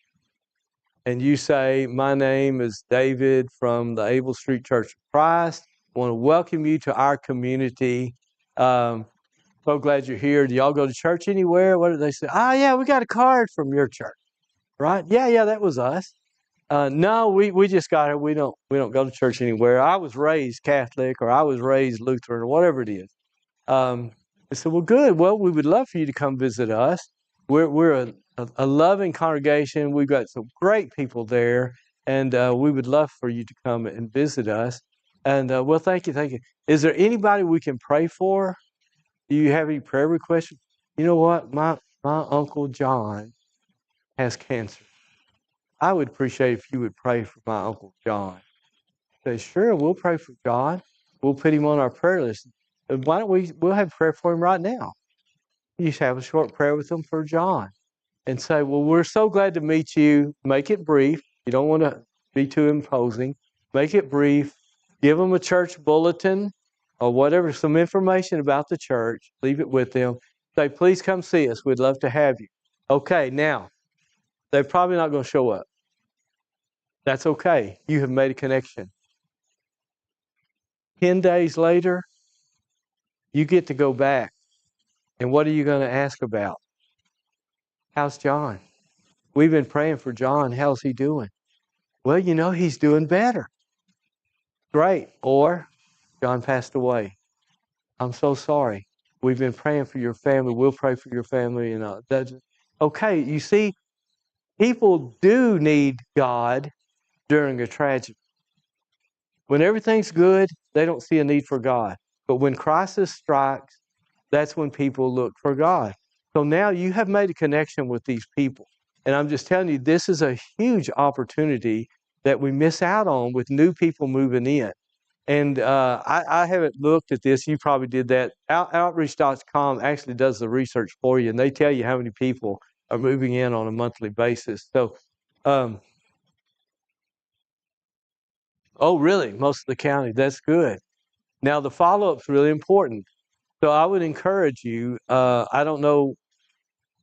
B: and you say, my name is David from the Abell Street Church of Christ. I want to welcome you to our community. So glad you're here. Do y'all go to church anywhere? What do they say? Yeah, we got a card from your church, right? Yeah, that was us. No, we just got it. We don't go to church anywhere. I was raised Catholic, or I was raised Lutheran, or whatever it is. I said, well, good. Well, we would love for you to come visit us. We're a loving congregation. We've got some great people there, and we would love for you to come and visit us. And well, thank you. Is there anybody we can pray for? Do you have any prayer requests? You know what? My Uncle John has cancer. I would appreciate if you would pray for my Uncle John. Say, sure, we'll pray for John. We'll put him on our prayer list. Why don't we'll have prayer for him right now. You just have a short prayer with him for John and say, well, we're so glad to meet you. Make it brief. You don't want to be too imposing. Make it brief. Give them a church bulletin or whatever, some information about the church. Leave it with them. Say, please come see us. We'd love to have you. Okay, now, they're probably not going to show up. That's okay. You have made a connection. 10 days later, you get to go back. And what are you going to ask about? How's John? We've been praying for John. How's he doing? Well, he's doing better. Great. Or John passed away. I'm so sorry. We've been praying for your family. We'll pray for your family. Okay, you see, people do need God during a tragedy. When everything's good, they don't see a need for God. But when crisis strikes, that's when people look for God. So now you have made a connection with these people. And I'm just telling you, this is a huge opportunity that we miss out on with new people moving in. And I haven't looked at this. You probably did that. Outreach.com actually does the research for you, and they tell you how many people are moving in on a monthly basis. So, oh, really? Most of the county. That's good. Now, the follow-up's really important. So I would encourage you. I don't know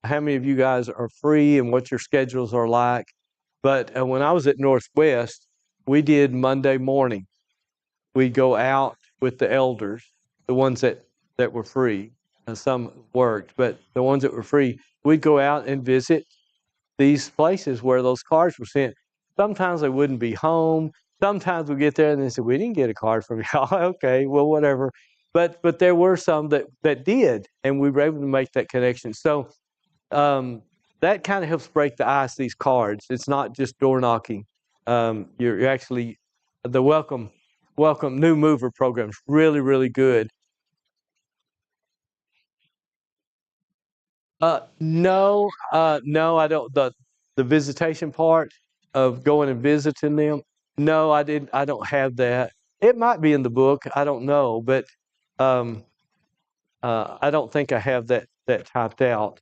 B: how many of you guys are free and what your schedules are like, but when I was at Northwest, we did Monday morning. We'd go out with the elders, the ones that were free, and some worked, but the ones that were free, we'd go out and visit these places where those cards were sent. Sometimes they wouldn't be home. Sometimes we get there and they said, "We didn't get a card from y'all." Okay, well, whatever. But there were some that did, and we were able to make that connection. So that kind of helps break the ice. These cards, it's not just door knocking. You're actually the welcome new mover program is really, really good. No, I don't. The visitation part of going and visiting them. No, I didn't. I don't have that. It might be in the book. I don't know, but um, I don't think I have that typed out.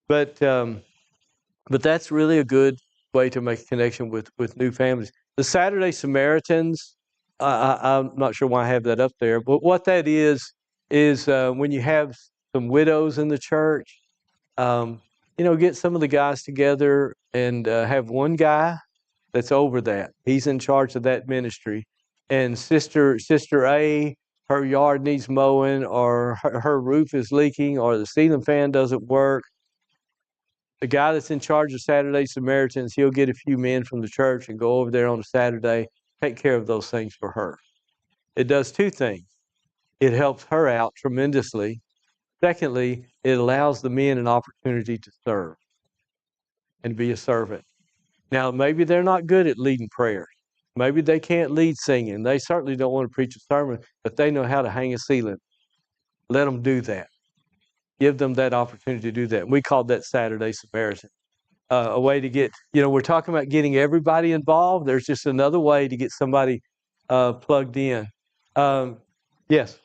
B: But but that's really a good way to make a connection with new families. The Saturday Samaritans. I'm not sure why I have that up there, but what that is when you have some widows in the church. Um, get some of the guys together and have one guy that's over that. He's in charge of that ministry. And Sister A, her yard needs mowing, or her roof is leaking, or the ceiling fan doesn't work. The guy that's in charge of Saturday Samaritans, he'll get a few men from the church and go over there on a Saturday, take care of those things for her. It does two things. It helps her out tremendously. Secondly, it allows the men an opportunity to serve and be a servant. Now, maybe they're not good at leading prayers. Maybe they can't lead singing. They certainly don't want to preach a sermon, but they know how to hang a ceiling. Let them do that. Give them that opportunity to do that. We called that Saturday Samaritan. A way to get, we're talking about getting everybody involved. There's just another way to get somebody plugged in. Yes.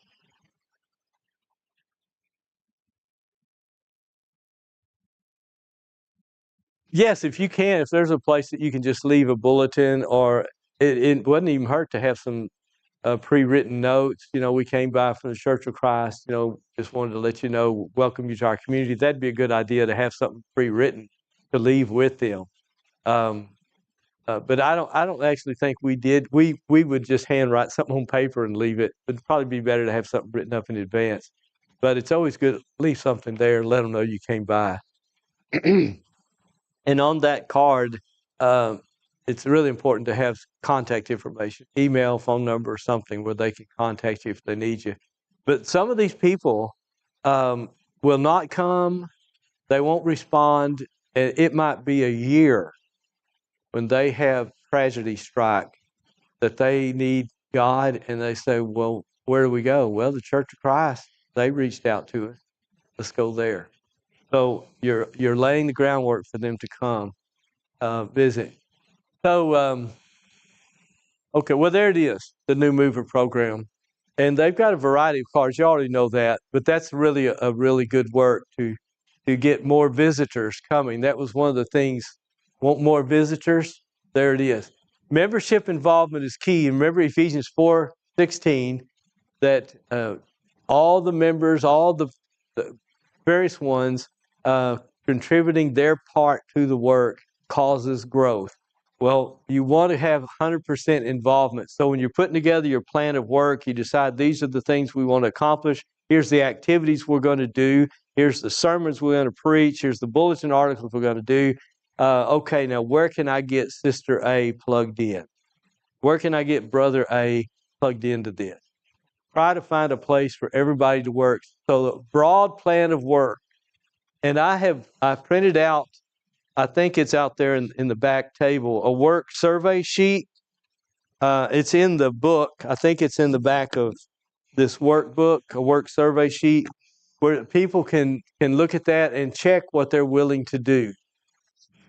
B: Yes, if you can, if there's a place that you can just leave a bulletin, or it wouldn't even hurt to have some pre-written notes. We came by from the Church of Christ, just wanted to let you know, welcome you to our community. That'd be a good idea to have something pre-written to leave with them. But I don't actually think we did. We would just handwrite something on paper and leave it. It'd probably be better to have something written up in advance. But it's always good to leave something there and let them know you came by. And on that card, it's really important to have contact information, email, phone number, or something where they can contact you if they need you. But some of these people will not come. They won't respond. And it might be a year when they have tragedy strike that they need God, and they say, well, where do we go? Well, the Church of Christ, they reached out to us. Let's go there. So you're laying the groundwork for them to come visit. So, okay, well, there it is, the new mover program. And they've got a variety of cards. You already know that, but that's really a really good work to get more visitors coming. That was one of the things. Want more visitors? There it is. Membership involvement is key. Remember Ephesians 4:16, that all the members, all the various ones contributing their part to the work causes growth. Well, you want to have 100% involvement. So when you're putting together your plan of work, you decide these are the things we want to accomplish. Here's the activities we're going to do. Here's the sermons we're going to preach. Here's the bulletin articles we're going to do. Okay, now where can I get Sister A plugged in? Where can I get Brother A plugged into this? Try to find a place for everybody to work. So the broad plan of work. And I printed out, I think it's out there in the back table, a work survey sheet. It's in the book. I think it's in the back of this workbook, a work survey sheet, where people can look at that and check what they're willing to do.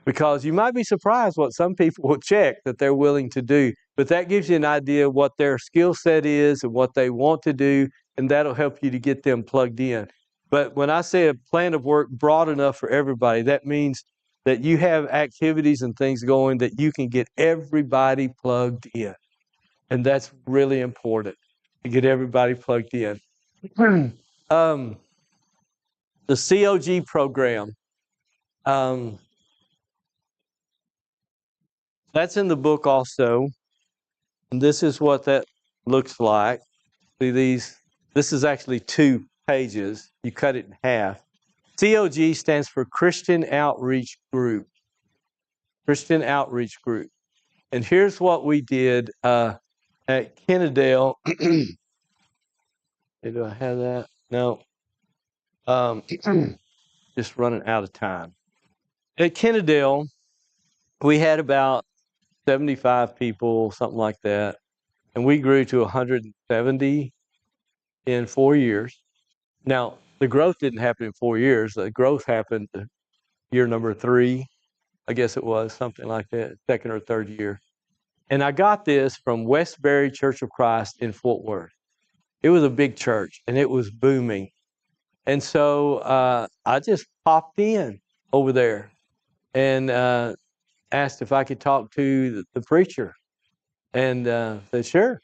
B: Because you might be surprised what some people will check that they're willing to do. But that gives you an idea of what their skill set is and what they want to do, and that'll help you to get them plugged in. But when I say a plan of work broad enough for everybody, that means that you have activities and things going that you can get everybody plugged in. And that's really important, to get everybody plugged in. The COG program, that's in the book also. And this is what that looks like. See these? This is actually 2 pages. You cut it in half. COG stands for Christian Outreach Group. Christian Outreach Group. And here's what we did at Kennedale. Do I have that? No. Just running out of time. At Kennedale, we had about 75 people, something like that. And we grew to 170 in 4 years. Now, the growth didn't happen in 4 years. The growth happened year number 3, I guess it was, something like that, second or third year. And I got this from Westbury Church of Christ in Fort Worth. It was a big church, and it was booming. And so I just popped in over there and asked if I could talk to the preacher. And said, sure.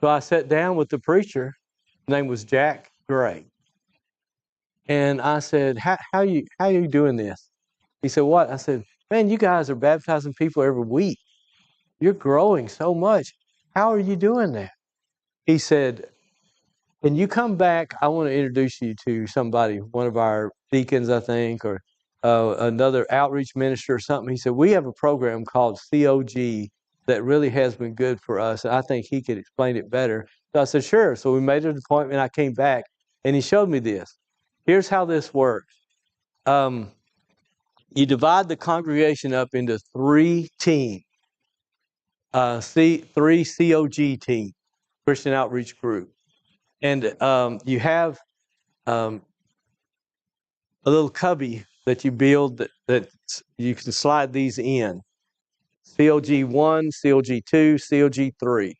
B: So I sat down with the preacher. His name was Jack Gray. And I said, how you doing this? He said, what? I said, man, you guys are baptizing people every week. You're growing so much. How are you doing that? He said, when you come back, I want to introduce you to somebody, one of our deacons, I think, or another outreach minister or something. He said, we have a program called COG that really has been good for us. And I think he could explain it better. So I said, sure. So we made an appointment. I came back, and he showed me this. Here's how this works. You divide the congregation up into 3 teams, 3 COG teams, Christian Outreach Group. And you have a little cubby that you build that you can slide these in. COG 1, COG 2, COG 3.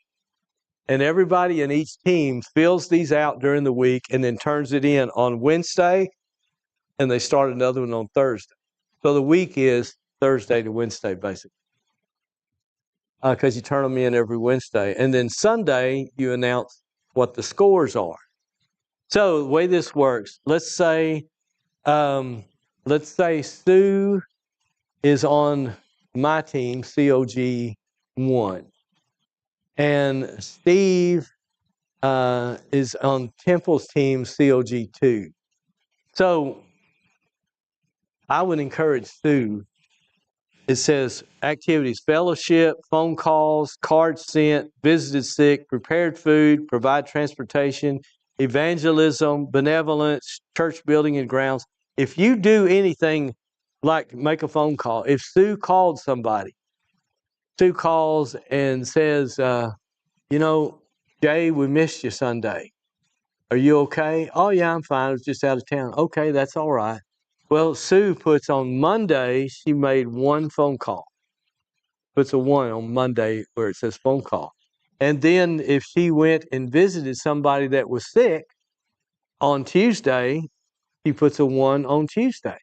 B: And everybody in each team fills these out during the week and then turns it in on Wednesday, and they start another one on Thursday. So the week is Thursday to Wednesday, basically, because you turn them in every Wednesday. And then Sunday, you announce what the scores are. So the way this works, let's say Sue is on my team, COG 1, and Steve is on Temple's team, COG 2. So I would encourage Sue. It says activities, fellowship, phone calls, cards sent, visited sick, prepared food, provide transportation, evangelism, benevolence, church building and grounds. If you do anything like make a phone call, if Sue called somebody, Sue calls and says, Jay, we missed you Sunday. Are you okay? Oh, yeah, I'm fine. I was just out of town. Okay, that's all right. Well, Sue puts on Monday, she made 1 phone call. Puts a 1 on Monday where it says phone call. And then if she went and visited somebody that was sick on Tuesday, she puts a 1 on Tuesday.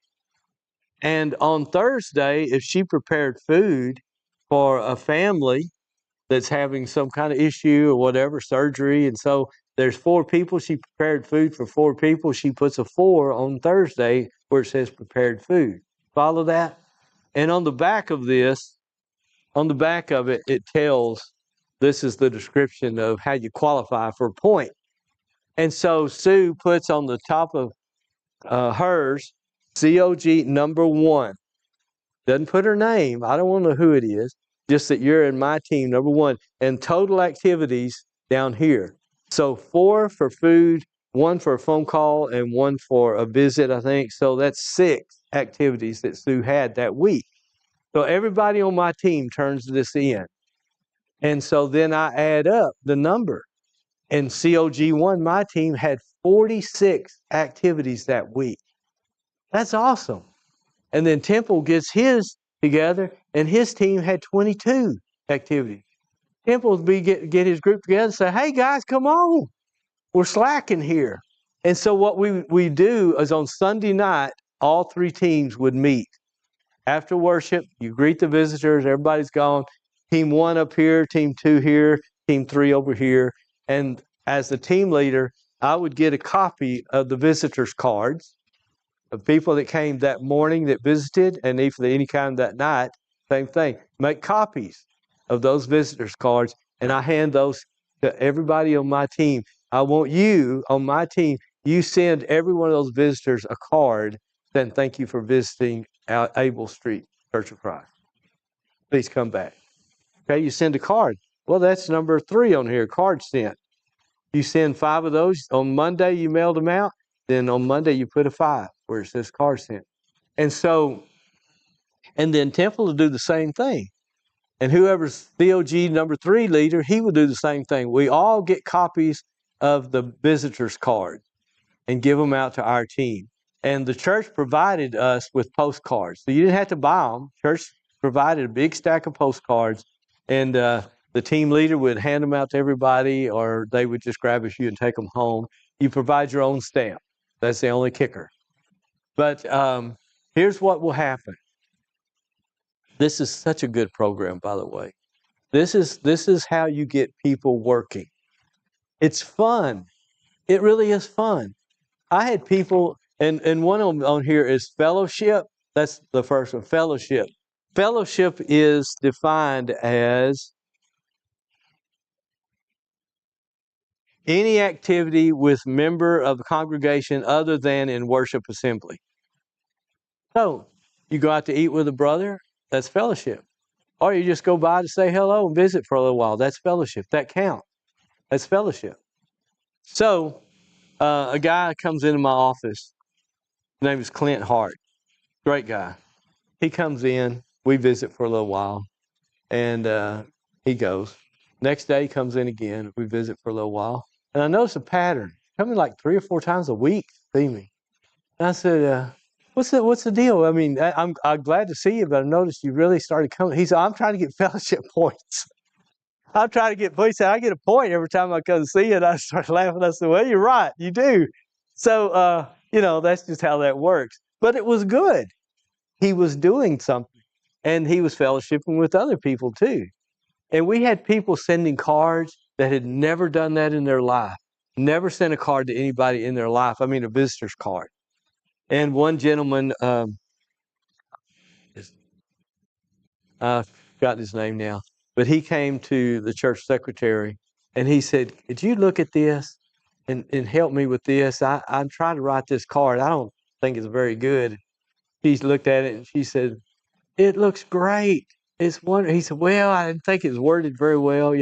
B: And on Thursday, if she prepared food for a family that's having some kind of issue or whatever, surgery, and so there's 4 people, she prepared food for 4 people, she puts a 4 on Thursday where it says prepared food. Follow that? And on the back of this, on the back of it, it tells, this is the description of how you qualify for a point. And so Sue puts on the top of hers, COG number 1. Doesn't put her name. I don't want to know who it is. Just that you're in my team, number 1. And total activities down here. So 4 for food, 1 for a phone call, and 1 for a visit, I think. So that's 6 activities that Sue had that week. So everybody on my team turns this in. And so then I add up the number. And COG1, my team, had 46 activities that week. That's awesome. And then Temple gets his together, and his team had 22 activities. Temple would get his group together and say, hey guys, come on. We're slacking here. And so what we do is on Sunday night, all three teams would meet. After worship, you greet the visitors, everybody's gone. Team 1 up here, team 2 here, team 3 over here. And as the team leader, I would get a copy of the visitors' cards of people that came that morning that visited, and if any kind that night, same thing. Make copies of those visitors' cards, and I hand those to everybody on my team. I want you on my team, you send every one of those visitors a card saying thank you for visiting Abell Street Church of Christ. Please come back. Okay, you send a card. Well, that's number 3 on here, card sent. You send 5 of those. On Monday, you mailed them out. Then on Monday, you put a 5 where it says card sent. And so, and then Temple will do the same thing. And whoever's COG number 3 leader, he will do the same thing. We all get copies of the visitors' card and give them out to our team. And the church provided us with postcards. So you didn't have to buy them. Church provided a big stack of postcards, and the team leader would hand them out to everybody, or they would just grab a few and take them home. You provide your own stamp. That's the only kicker. But here's what will happen. This is such a good program, by the way. This is how you get people working. It's fun. It really is fun. I had people, and one on here is fellowship. That's the first one, fellowship. Fellowship is defined as any activity with member of the congregation other than in worship assembly. So, you go out to eat with a brother, that's fellowship. Or you just go by to say hello and visit for a little while, that's fellowship. That counts. That's fellowship. So, a guy comes into my office. His name is Clint Hart. Great guy. He comes in, we visit for a little while, and he goes. Next day he comes in again, we visit for a little while. And I noticed a pattern. Coming like 3 or 4 times a week to see me. And I said, what's the deal? I mean, I'm glad to see you, but I noticed you really started coming. He said, I'm trying to get fellowship points. I'm trying to get points. I get a point every time I come to see you. And I started laughing. I said, well, you're right. You do. So, that's just how that works. But it was good. He was doing something. And he was fellowshipping with other people too. And we had people sending cards that had never done that in their life. Never sent a card to anybody in their life. I mean, a visitor's card. And one gentleman, I forgot his name now, but he came to the church secretary and he said, could you look at this and help me with this? I'm trying to write this card. I don't think it's very good. She looked at it and she said, it looks great. It's wonderful. He said, well, I didn't think it was worded very well,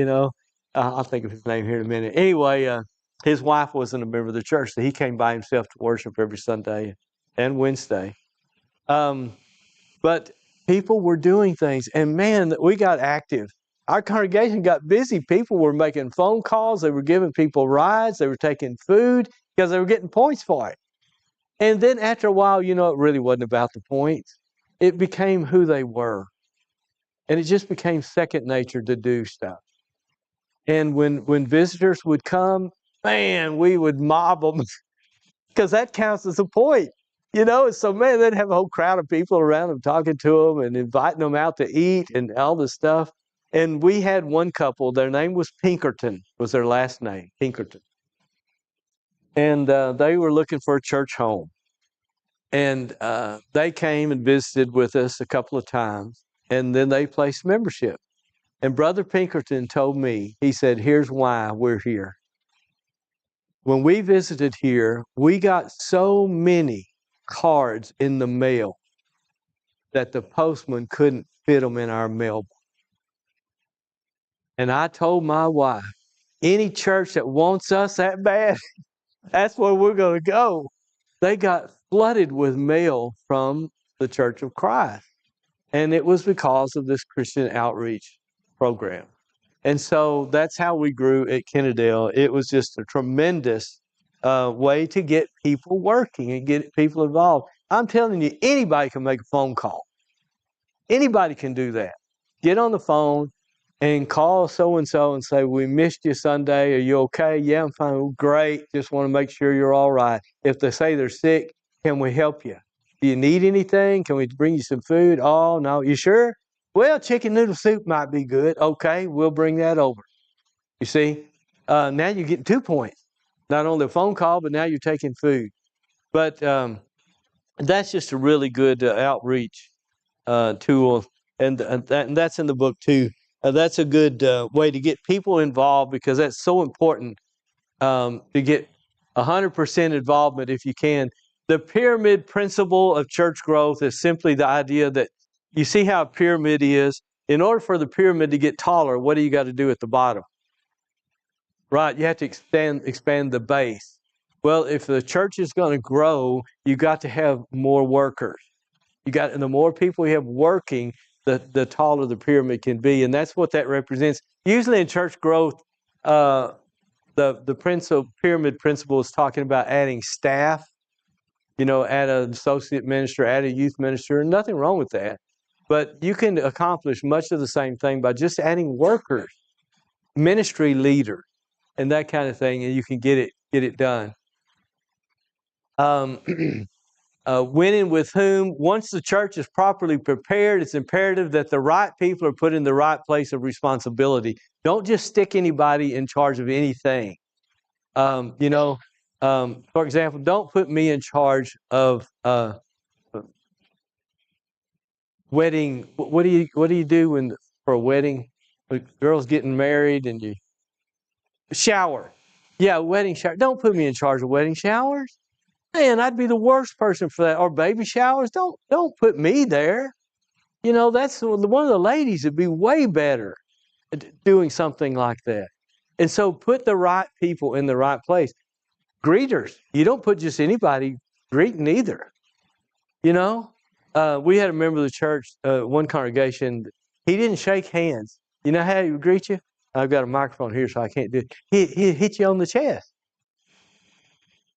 B: I'll think of his name here in a minute. Anyway, his wife wasn't a member of the church, so he came by himself to worship every Sunday and Wednesday. But people were doing things, and man, we got active. Our congregation got busy. People were making phone calls. They were giving people rides. They were taking food because they were getting points for it. And then after a while, it really wasn't about the points. It became who they were. And it just became second nature to do stuff. And when visitors would come, man, we would mob them because that counts as a point. And so, man, they'd have a whole crowd of people around them talking to them and inviting them out to eat and all this stuff. And we had one couple, their name was Pinkerton, was their last name, Pinkerton. And they were looking for a church home. And they came and visited with us a couple of times, and then they placed membership. And Brother Pinkerton told me, he said, here's why we're here. When we visited here, we got so many cards in the mail that the postman couldn't fit them in our mailbox. And I told my wife, any church that wants us that bad, that's where we're going to go. They got flooded with mail from the Church of Christ. And it was because of this Christian outreach program. And so that's how we grew at Kennedale. It was just a tremendous way to get people working and get people involved. I'm telling you, anybody can make a phone call. Anybody can do that. Get on the phone, and call so-and-so and say, we missed you Sunday. Are you okay? Yeah, I'm fine. Oh, great. Just want to make sure you're all right. If they say they're sick, can we help you? Do you need anything? Can we bring you some food? Oh, no. You sure? Well, chicken noodle soup might be good. Okay, we'll bring that over. You see? Now you're getting 2 points. Not only a phone call, but now you're taking food. But that's just a really good outreach tool, and that's in the book too. That's a good way to get people involved, because that's so important, to get 100% involvement if you can. The pyramid principle of church growth is simply the idea that you see how a pyramid is. In order for the pyramid to get taller, what do you got to do at the bottom? Right, you have to expand the base. Well, if the church is going to grow, you got to have more workers. And the more people you have working, the taller the pyramid can be, and that's what that represents. Usually in church growth, the pyramid principle is talking about adding staff. Add an associate minister, add a youth minister. Nothing wrong with that, but you can accomplish much of the same thing by just adding workers, ministry leaders, and that kind of thing, and you can get it done. When and with whom. Once the church is properly prepared, it's imperative that the right people are put in the right place of responsibility. Don't just stick anybody in charge of anything. For example, don't put me in charge of wedding. What do you do for a wedding? The girl's getting married and you shower. Yeah, wedding shower. Don't put me in charge of wedding showers. Man, I'd be the worst person for that. Or baby showers. Don't put me there. That's one of the ladies would be way better at doing something like that. And so put the right people in the right place. Greeters. You don't put just anybody greeting either. We had a member of the church, one congregation, he didn't shake hands. You know how he would greet you? I've got a microphone here, so I can't do it. He hit you on the chest.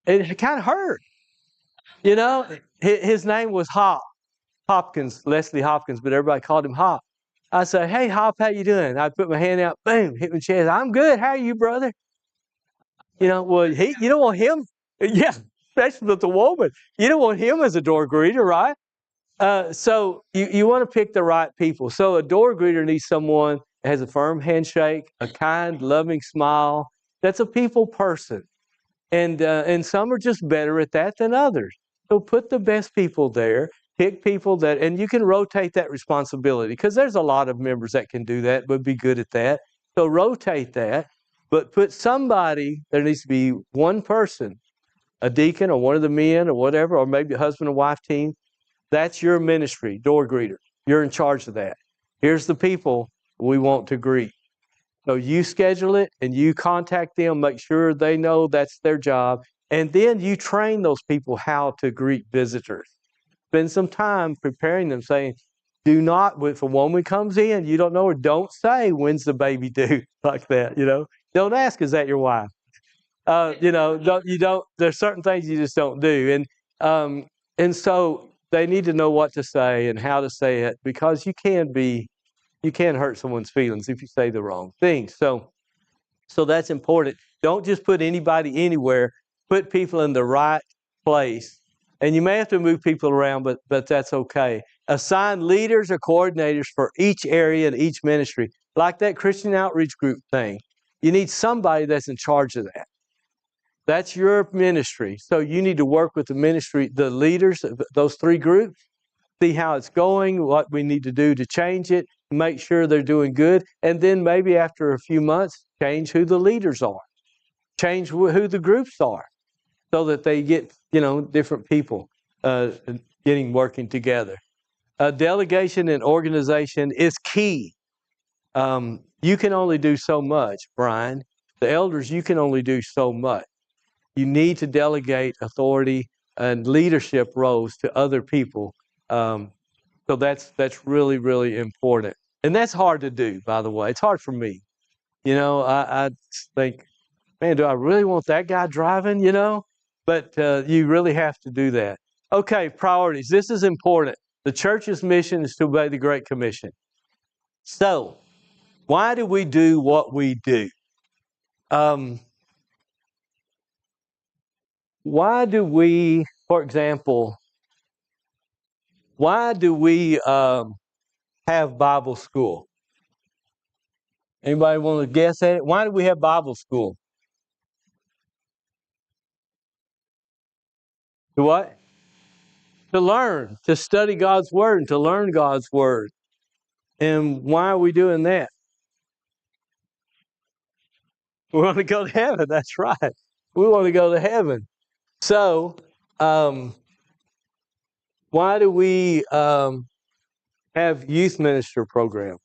B: It kind of hurt. His name was Hopkins, Leslie Hopkins, but everybody called him Hop. I say, hey, Hop, how you doing? I put my hand out, boom, hit my chest. I'm good. How are you, brother? Well, you don't want him. Yeah, especially with the woman. You don't want him as a door greeter, right? So you want to pick the right people. So a door greeter needs someone that has a firm handshake, a kind, loving smile. That's a people person. And some are just better at that than others. So put the best people there. Pick people and you can rotate that responsibility, because there's a lot of members that can do that, would be good at that. So rotate that, but put somebody, there needs to be one person, a deacon or one of the men or whatever, or maybe a husband and wife team. That's your ministry, door greeter. You're in charge of that. Here's the people we want to greet. So you schedule it and you contact them, make sure they know that's their job. And then you train those people how to greet visitors. Spend some time preparing them, saying, do not, if a woman comes in, you don't know her, don't say, when's the baby due? Like that, Don't ask, is that your wife? There's certain things you just don't do. And so they need to know what to say and how to say it, because you can hurt someone's feelings if you say the wrong thing. So that's important. Don't just put anybody anywhere. Put people in the right place. And you may have to move people around, but that's okay. Assign leaders or coordinators for each area and each ministry, like that Christian outreach group thing. You need somebody that's in charge of that. That's your ministry. So you need to work with the leaders of those three groups, see how it's going, what we need to do to change it, make sure they're doing good, and then maybe after a few months, change who the leaders are, change who the groups are, so that they get, different people working together. Delegation and organization is key. You can only do so much, Brian. The elders, you can only do so much. You need to delegate authority and leadership roles to other people. So that's really, really important. And that's hard to do, by the way. It's hard for me. I think, man, do I really want that guy driving, But you really have to do that. Okay, priorities. This is important. The church's mission is to obey the Great Commission. So Why do we do what we do? Why do we, for example, why do we have Bible school? Anybody want to guess at it? Why do we have Bible school? To what? To learn, to study God's Word, and to learn God's Word. And why are we doing that? We want to go to heaven. That's right. We want to go to heaven. So, why do we have youth minister program?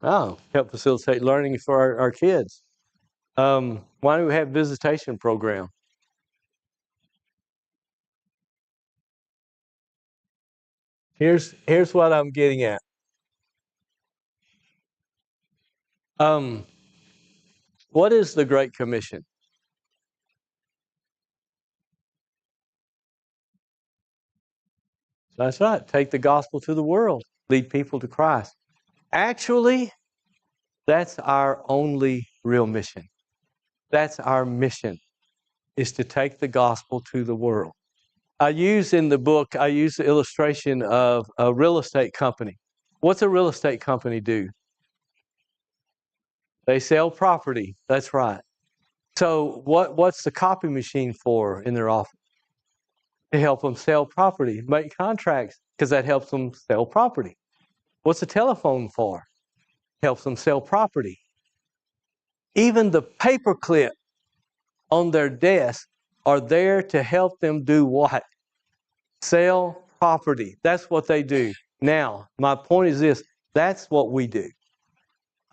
B: Oh, help facilitate learning for our kids. Why do we have visitation program? Here's what I'm getting at. What is the Great Commission? That's right. Take the gospel to the world. Lead people to Christ. Actually, that's our only real mission. That's our mission, is to take the gospel to the world. In the book, I use the illustration of a real estate company. What's a real estate company do? They sell property. That's right. So what's the copy machine for in their office? To help them sell property, make contracts, because that helps them sell property. What's the telephone for? Helps them sell property. Even the paperclip on their desk are there to help them do what? Sell property. That's what they do. Now, my point is this. That's what we do.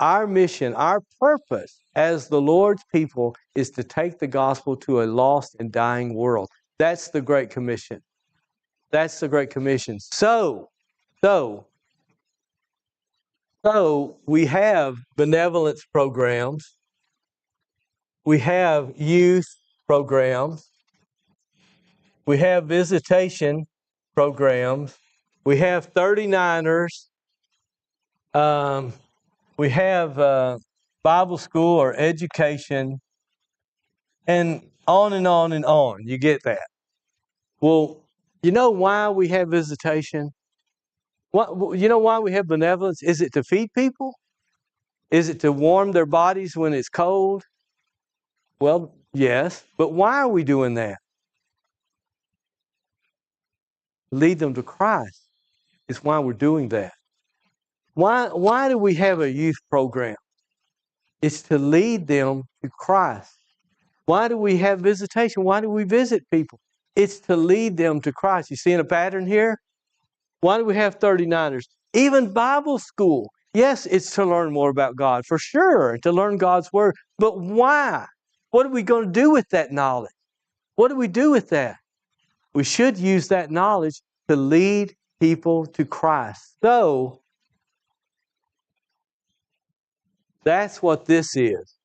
B: Our mission, our purpose as the Lord's people is to take the gospel to a lost and dying world. That's the Great Commission. That's the Great Commission. So we have benevolence programs. We have youth programs. We have visitation programs. We have 39ers. We have Bible school or education. And on and on and on. You get that. Well, you know why we have visitation? You know why we have benevolence? Is it to feed people? Is it to warm their bodies when it's cold? Well, yes. But why are we doing that? Lead them to Christ is why we're doing that. Why do we have a youth program? It's to lead them to Christ. Why do we have visitation? Why do we visit people? It's to lead them to Christ. You seeing a pattern here? Why do we have 39ers? Even Bible school. Yes, it's to learn more about God, for sure, to learn God's Word. But why? What are we going to do with that knowledge? What do we do with that? We should use that knowledge to lead people to Christ. So, that's what this is.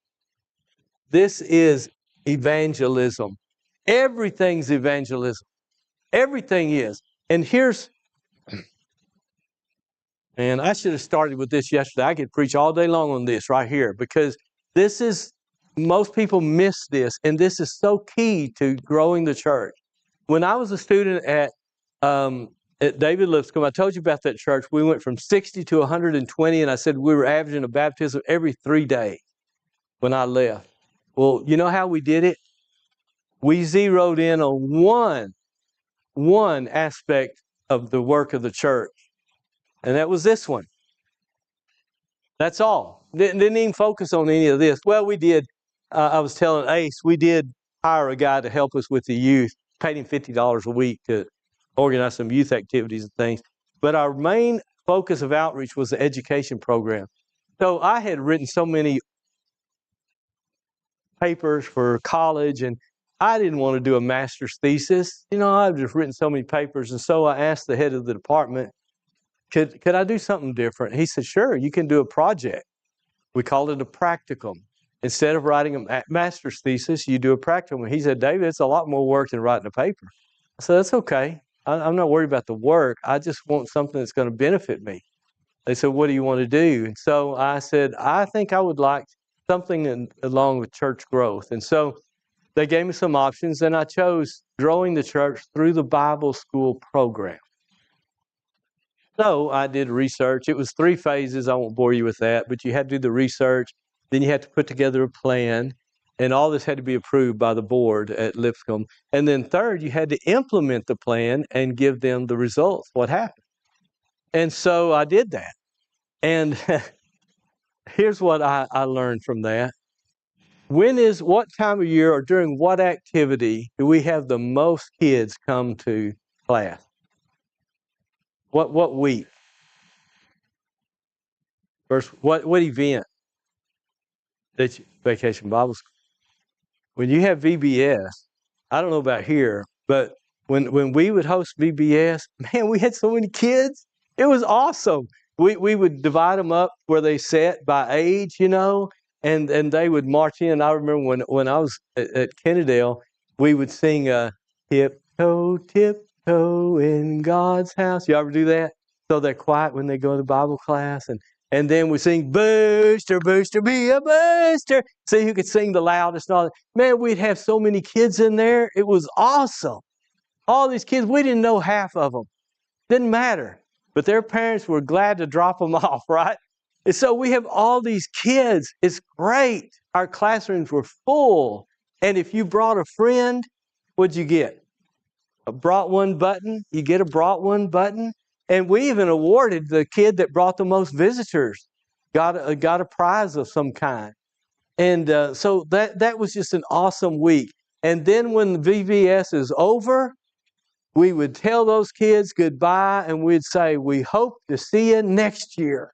B: This is evangelism. Everything's evangelism. Everything is. And I should have started with this yesterday. I could preach all day long on this right here, because most people miss this, and this is so key to growing the church. When I was a student at David Lipscomb, I told you about that church. We went from 60 to 120, and I said we were averaging a baptism every 3 days when I left. Well, you know how we did it? We zeroed in on one aspect of the work of the church, and that was this one. That's all. Didn't even focus on any of this. Well, we did. I was telling Ace, we did hire a guy to help us with the youth, paid him $50 a week to organize some youth activities and things. But our main focus of outreach was the education program. So I had written so many papers for college, and I didn't want to do a master's thesis. I've just written so many papers. And so I asked the head of the department, could I do something different? He said, sure, you can do a project. We called it a practicum. Instead of writing a master's thesis, you do a practicum. He said, David, it's a lot more work than writing a paper. I said, that's okay. I'm not worried about the work. I just want something that's going to benefit me. They said, what do you want to do? And so I said, I think I would like something along with church growth. And so they gave me some options, and I chose growing the church through the Bible school program. So I did research. It was 3 phases. I won't bore you with that, but you had to do the research. Then you had to put together a plan, and all this had to be approved by the board at Lipscomb. And then third, you had to implement the plan and give them the results, what happened. And so I did that. And here's what I learned from that. What time of year or during what activity do we have the most kids come to class? What week? First, what event? That's Vacation Bible School. When you have VBS, I don't know about here, but when we would host VBS, man, we had so many kids. It was awesome. We would divide them up where they sat by age, and they would march in. I remember when I was at Kennedale, we would sing tiptoe, tiptoe in God's house. You ever do that? So they're quiet when they go to Bible class, and then we sing, Booster, Booster, be a booster. See who could sing the loudest and all that. Man, we'd have so many kids in there. It was awesome. All these kids, we didn't know half of them. Didn't matter. But their parents were glad to drop them off, right? And so we have all these kids. It's great. Our classrooms were full. And if you brought a friend, what'd you get? A brought one button. You get a brought one button. And we even awarded the kid that brought the most visitors, got a prize of some kind. And so that was just an awesome week. And then when the VBS is over, we would tell those kids goodbye, and we'd say, we hope to see you next year.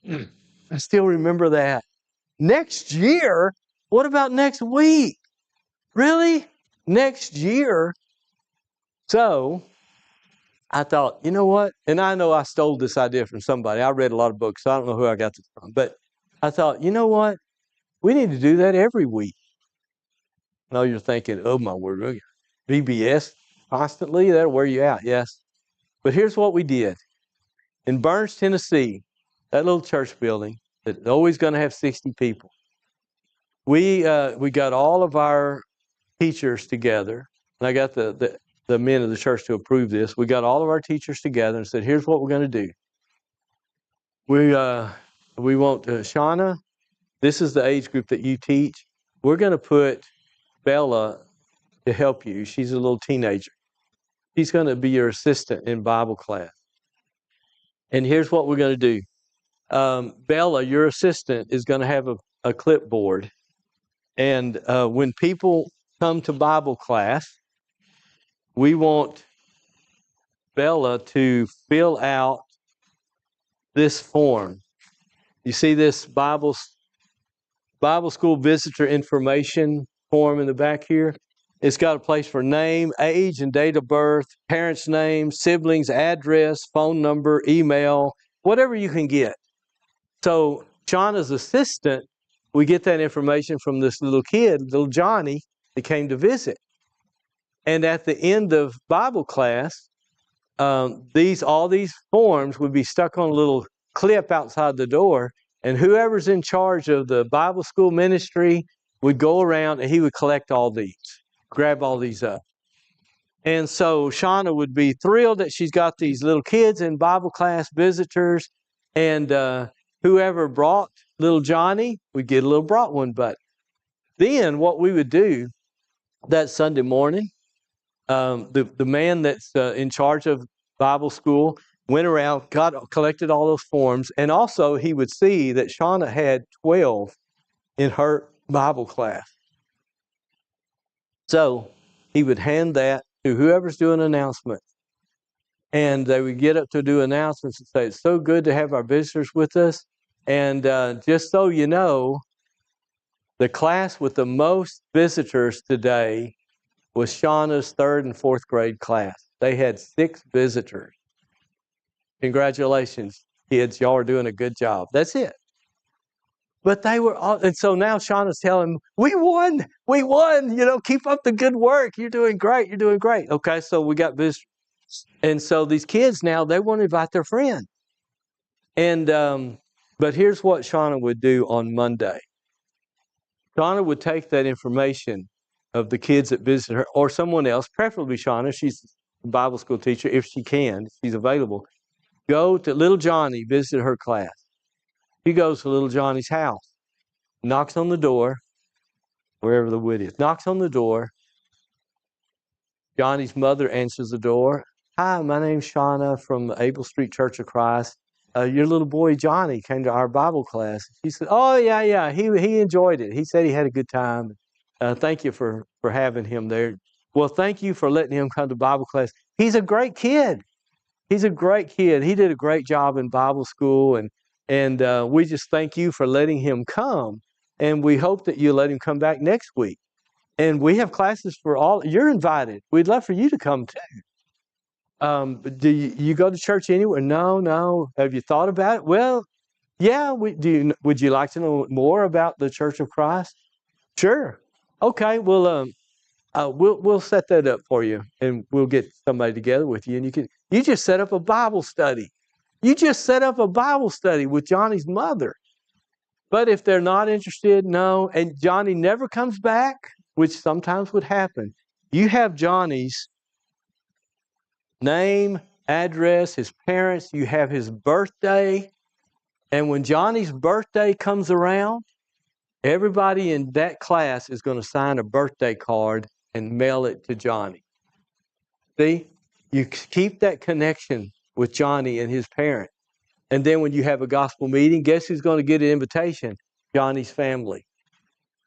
B: I still remember that. Next year? What about next week? Really? Next year? So I thought, you know what? And I know I stole this idea from somebody. I read a lot of books, so I don't know who I got this from. But I thought, you know what? We need to do that every week. I know you're thinking, oh my word, VBS constantly? That'll wear you out, yes. But here's what we did. In Burns, Tennessee, that little church building that's always going to have 60 people. We got all of our teachers together, and I got the men of the church to approve this. We got all of our teachers together and said, here's what we're going to do. We want Shauna, this is the age group that you teach. We're going to put Bella to help you. She's a little teenager. She's going to be your assistant in Bible class. And here's what we're going to do. Bella, your assistant, is going to have a clipboard. And when people come to Bible class, we want Bella to fill out this form. You see this Bible school visitor information form in the back here? It's got a place for name, age, and date of birth, parents' name, siblings, address, phone number, email, whatever you can get. So Shauna's assistant, we get that information from this little kid, little Johnny, that came to visit. And at the end of Bible class, all these forms would be stuck on a little clip outside the door, and whoever's in charge of the Bible school ministry would go around and he would collect all these, grab all these up. And so Shauna would be thrilled that she's got these little kids in Bible class, visitors, and whoever brought little Johnny would get a little brought one button. Then what we would do that Sunday morning, the man that's in charge of Bible school went around, collected all those forms, and also he would see that Shauna had 12 in her Bible class. So he would hand that to whoever's doing announcements. And they would get up to do announcements and say, it's so good to have our visitors with us. And just so you know, the class with the most visitors today was Shauna's 3rd and 4th grade class. They had 6 visitors. Congratulations, kids. Y'all are doing a good job. That's it. But they were all, and so now Shauna's telling them, we won. Keep up the good work. You're doing great. Okay, so we got visitors. And so these kids now, they want to invite their friend. And but here's what Shauna would do on Monday. Shauna would take that information of the kids that visit her, or someone else, preferably Shauna, she's a Bible school teacher, if she can, if she's available. Go to little Johnny, visit her class. He goes to little Johnny's house, knocks on the door, wherever the wood is, knocks on the door. Johnny's mother answers the door. Hi, my name's Shauna from the Abell Street Church of Christ. Your little boy Johnny came to our Bible class. She said, oh, yeah, he enjoyed it. He said he had a good time. Thank you for having him there. Well, thank you for letting him come to Bible class. He's a great kid. He's a great kid. He did a great job in Bible school, and we just thank you for letting him come, and we hope that you let him come back next week. And we have classes for all. You're invited. We'd love for you to come too. Do you go to church anywhere? No. Have you thought about it? Well, yeah. Would you like to know more about the Church of Christ? Sure. Okay. Well, we'll set that up for you, and we'll get somebody together with you, and you just set up a Bible study. You just set up a Bible study with Johnny's mother. But if they're not interested, no, and Johnny never comes back, which sometimes would happen. You have Johnny's name, address, his parents, you have his birthday, and when Johnny's birthday comes around, everybody in that class is going to sign a birthday card and mail it to Johnny. See? You keep that connection with Johnny and his parents. And then when you have a gospel meeting, guess who's going to get an invitation? Johnny's family.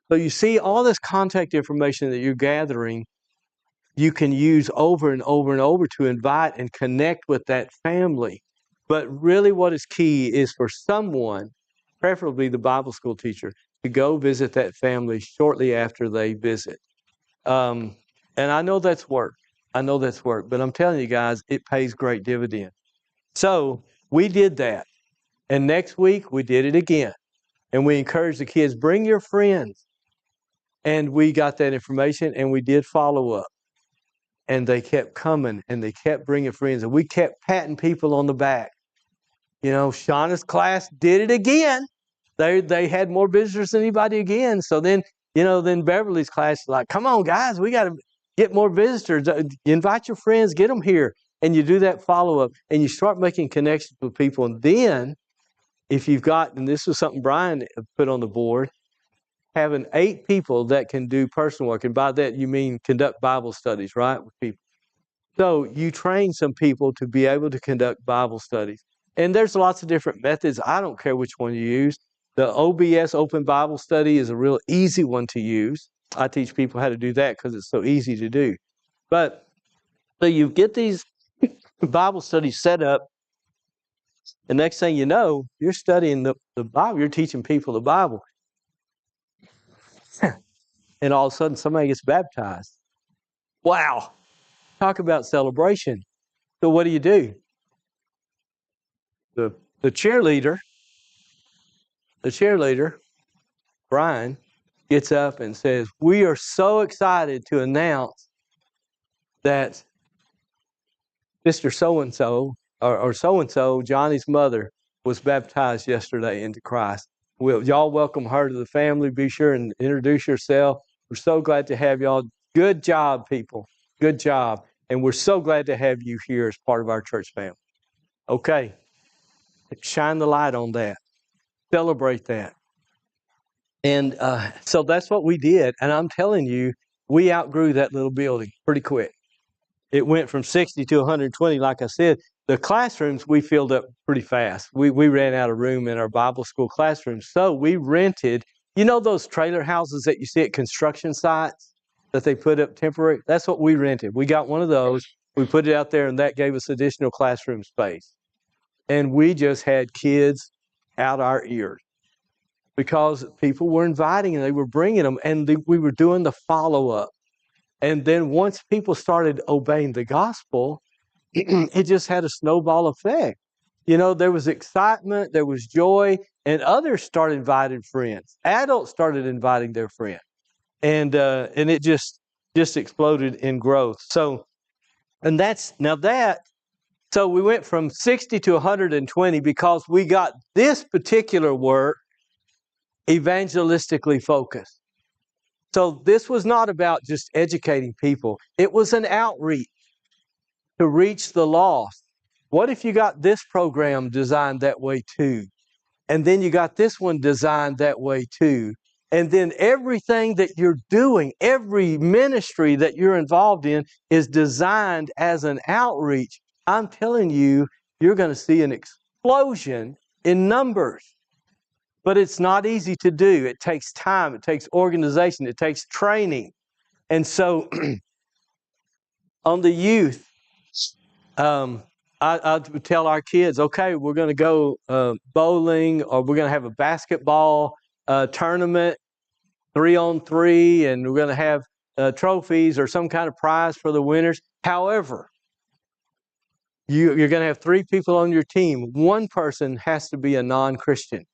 B: So you see all this contact information that you're gathering, you can use over and over and over to invite and connect with that family. But really what is key is for someone, preferably the Bible school teacher, to go visit that family shortly after they visit. And I know that's work. But I'm telling you guys, it pays great dividends. So we did that. And next week, we did it again. And we encouraged the kids, bring your friends. And we got that information, and we did follow up. And they kept coming, and they kept bringing friends. And we kept patting people on the back. You know, Shauna's class did it again. They had more visitors than anybody again. So then, then Beverly's class is like, come on, guys, we got to get more visitors. Invite your friends, get them here. And you do that follow-up, and you start making connections with people. And then, if you've got, and this was something Brian put on the board, having 8 people that can do personal work. And by that, you mean conduct Bible studies, right, with people. So you train some people to be able to conduct Bible studies. And there's lots of different methods. I don't care which one you use. The OBS, Open Bible Study, is a real easy one to use. I teach people how to do that because it's so easy to do. But so you get these Bible studies set up. The next thing you know, you're studying the Bible. You're teaching people the Bible. And all of a sudden, somebody gets baptized. Wow. Talk about celebration. So what do? The cheerleader, Brian, gets up and says, we are so excited to announce that Sister so-and-so, or so-and-so, Johnny's mother, was baptized yesterday into Christ. Y'all welcome her to the family. Be sure and introduce yourself. We're so glad to have y'all. Good job, people. Good job. And we're so glad to have you here as part of our church family. Okay. Shine the light on that. Celebrate that. And so that's what we did. And I'm telling you, we outgrew that little building pretty quick. It went from 60 to 120, like I said. The classrooms we filled up pretty fast. We ran out of room in our Bible school classrooms. So we rented, those trailer houses that you see at construction sites that they put up temporary? That's what we rented. We got one of those. We put it out there, and that gave us additional classroom space. And we just had kids out our ears because people were inviting and they were bringing them, and we were doing the follow-up. And then once people started obeying the gospel, it just had a snowball effect. There was excitement, there was joy, and others started inviting friends. Adults started inviting their friends. And it just exploded in growth. So And so we went from 60 to 120 because we got this particular work evangelistically focused. So this was not about just educating people. It was an outreach to reach the lost. What if you got this program designed that way too? And then you got this one designed that way too. And then everything that you're doing, every ministry that you're involved in is designed as an outreach. I'm telling you, you're going to see an explosion in numbers. But it's not easy to do. It takes time. It takes organization. It takes training. And so on the youth, I would tell our kids, okay, we're going to go bowling, or we're going to have a basketball tournament, 3-on-3, and we're going to have trophies or some kind of prize for the winners. However, you're going to have 3 people on your team. One person has to be a non-Christian.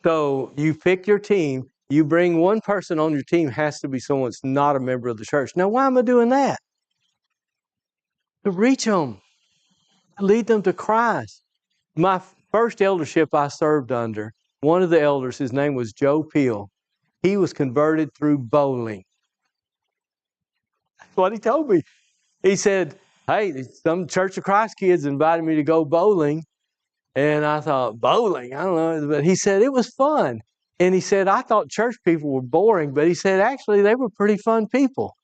B: So you pick your team. You bring one person on your team, has to be someone that's not a member of the church. Now, why am I doing that? To reach them, to lead them to Christ. My first eldership I served under, one of the elders, his name was Joe Peel. He was converted through bowling. That's what he told me. He said, hey, some Church of Christ kids invited me to go bowling. And I thought, bowling? I don't know. But he said, it was fun. And he said, I thought church people were boring. But he said, actually, they were pretty fun people.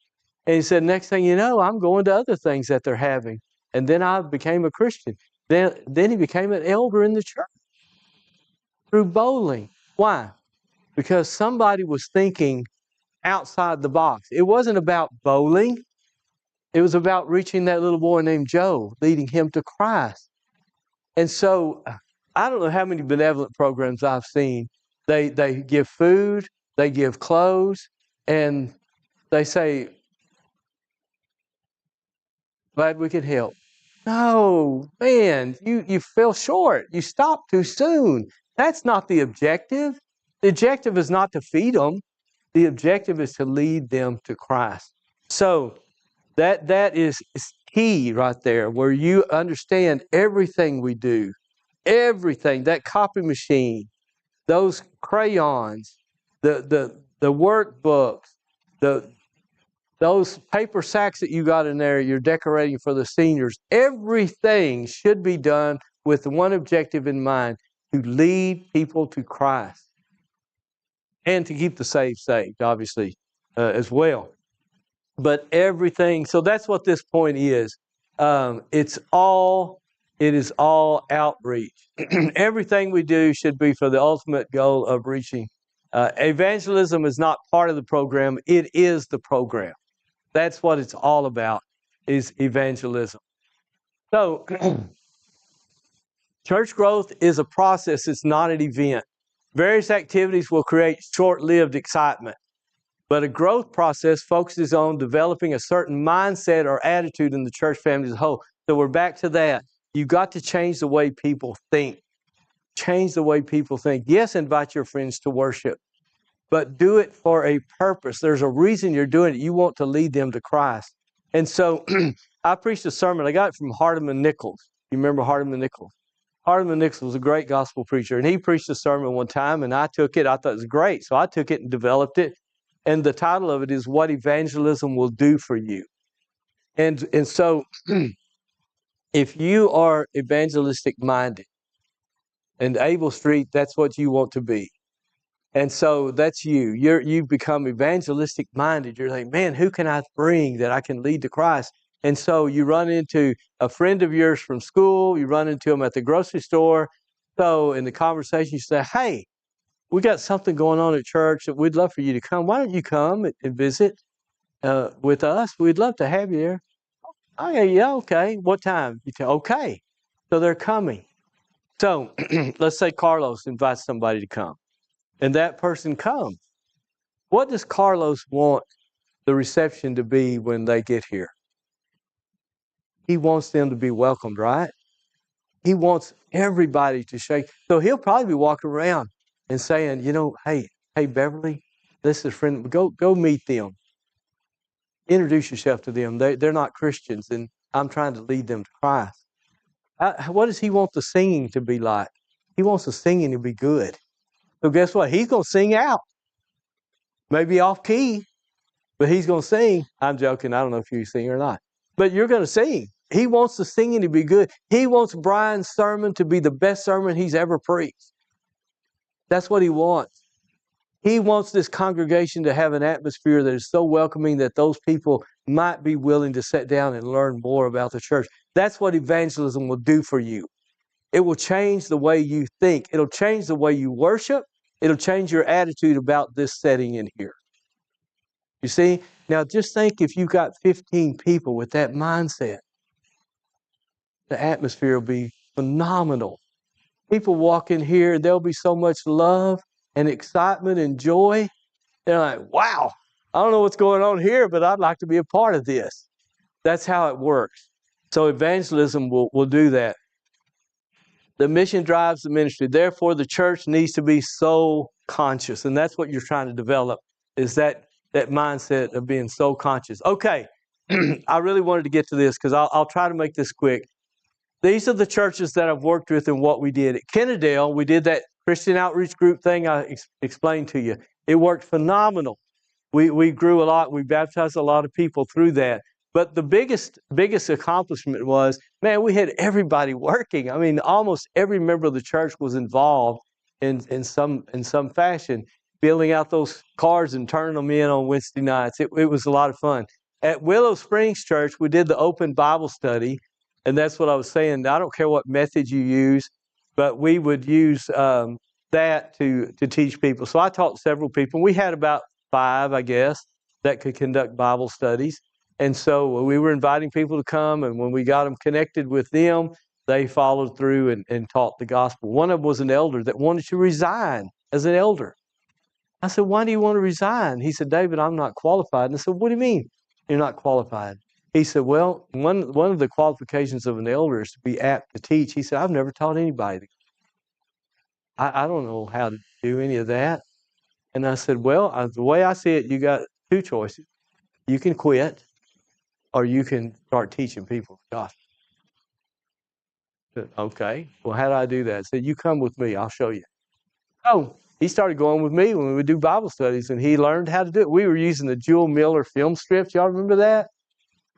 B: And he said, next thing you know, I'm going to other things that they're having. And then I became a Christian. Then he became an elder in the church through bowling. Why? Because somebody was thinking outside the box. It wasn't about bowling. It was about reaching that little boy named Joe, leading him to Christ. And so I don't know how many benevolent programs I've seen. They give food, they give clothes, and they say, glad we could help. No, man, you fell short. You stopped too soon. That's not the objective. The objective is not to feed them. The objective is to lead them to Christ. So that is key right there, where you understand everything we do. Everything, that copy machine, those crayons, the workbooks, those paper sacks that you got in there, you're decorating for the seniors. Everything should be done with one objective in mind: to lead people to Christ and to keep the saved, obviously, as well. But everything. So that's what this point is. It is all outreach. Everything we do should be for the ultimate goal of reaching. Evangelism is not part of the program. It is the program. That's what it's all about, is evangelism. So church growth is a process. It's not an event. Various activities will create short-lived excitement. But a growth process focuses on developing a certain mindset or attitude in the church family as a whole. So we're back to that. You've got to change the way people think. Change the way people think. Yes, invite your friends to worship, but do it for a purpose. There's a reason you're doing it. You want to lead them to Christ. And so I preached a sermon. I got it from Hardeman Nichols. You remember Hardeman Nichols? Hardeman Nichols was a great gospel preacher, and he preached a sermon one time, and I took it. I thought it was great. So I took it and developed it. And the title of it is What Evangelism Will Do for You. And so if you are evangelistic minded, and Abell Street, that's what you want to be. And so that's you. You become evangelistic minded. You're like, man, who can I bring that I can lead to Christ? And so you run into a friend of yours from school. You run into them at the grocery store. So in the conversation, you say, hey, we got something going on at church that we'd love for you to come. Why don't you come and visit with us? We'd love to have you there. Oh, yeah, okay. What time? You say, okay. So they're coming. So let's say Carlos invites somebody to come, and that person comes. What does Carlos want the reception to be when they get here? He wants them to be welcomed, right? He wants everybody to shake. So he'll probably be walking around and saying, hey, Beverly, this is a friend. Go meet them. Introduce yourself to them. They're not Christians, and I'm trying to lead them to Christ. What does he want the singing to be like? He wants the singing to be good. So guess what? He's going to sing out. Maybe off key, but he's going to sing. I'm joking. I don't know if you sing or not. But you're going to sing. He wants the singing to be good. He wants Brian's sermon to be the best sermon he's ever preached. That's what he wants. He wants this congregation to have an atmosphere that is so welcoming that those people might be willing to sit down and learn more about the church. That's what evangelism will do for you. It will change the way you think. It'll change the way you worship. It'll change your attitude about this setting in here. You see? Now just think if you've got 15 people with that mindset. The atmosphere will be phenomenal. People walk in here, there'll be so much love and excitement and joy. They're like, wow, I don't know what's going on here, but I'd like to be a part of this. That's how it works. So evangelism will do that. The mission drives the ministry. Therefore, the church needs to be soul conscious. And that's what you're trying to develop, is that mindset of being soul conscious. Okay, I really wanted to get to this because I'll try to make this quick. These are the churches that I've worked with and what we did. At Kennedale, we did that Christian outreach group thing I explained to you. It worked phenomenal. We grew a lot. We baptized a lot of people through that. But the biggest accomplishment was, man, we had everybody working. I mean, almost every member of the church was involved in some fashion, filling out those cards and turning them in on Wednesday nights. It was a lot of fun. At Willow Springs Church, we did the open Bible study. And that's what I was saying. I don't care what method you use, but we would use that to teach people. So I taught several people. We had about 5, I guess, that could conduct Bible studies. And so we were inviting people to come, and when we got them connected with them, they followed through and taught the gospel. One of them was an elder that wanted to resign as an elder. I said, why do you want to resign? He said, David, I'm not qualified. And I said, what do you mean you're not qualified? He said, well, one of the qualifications of an elder is to be apt to teach. He said, I've never taught anybody. I don't know how to do any of that. And I said, well, the way I see it, you got 2 choices. You can quit, or you can start teaching people the gospel. I said, okay, well, how do I do that? I said, you come with me. I'll show you. Oh, he started going with me when we would do Bible studies, and he learned how to do it. We were using the Jewel Miller film strips. Y'all remember that?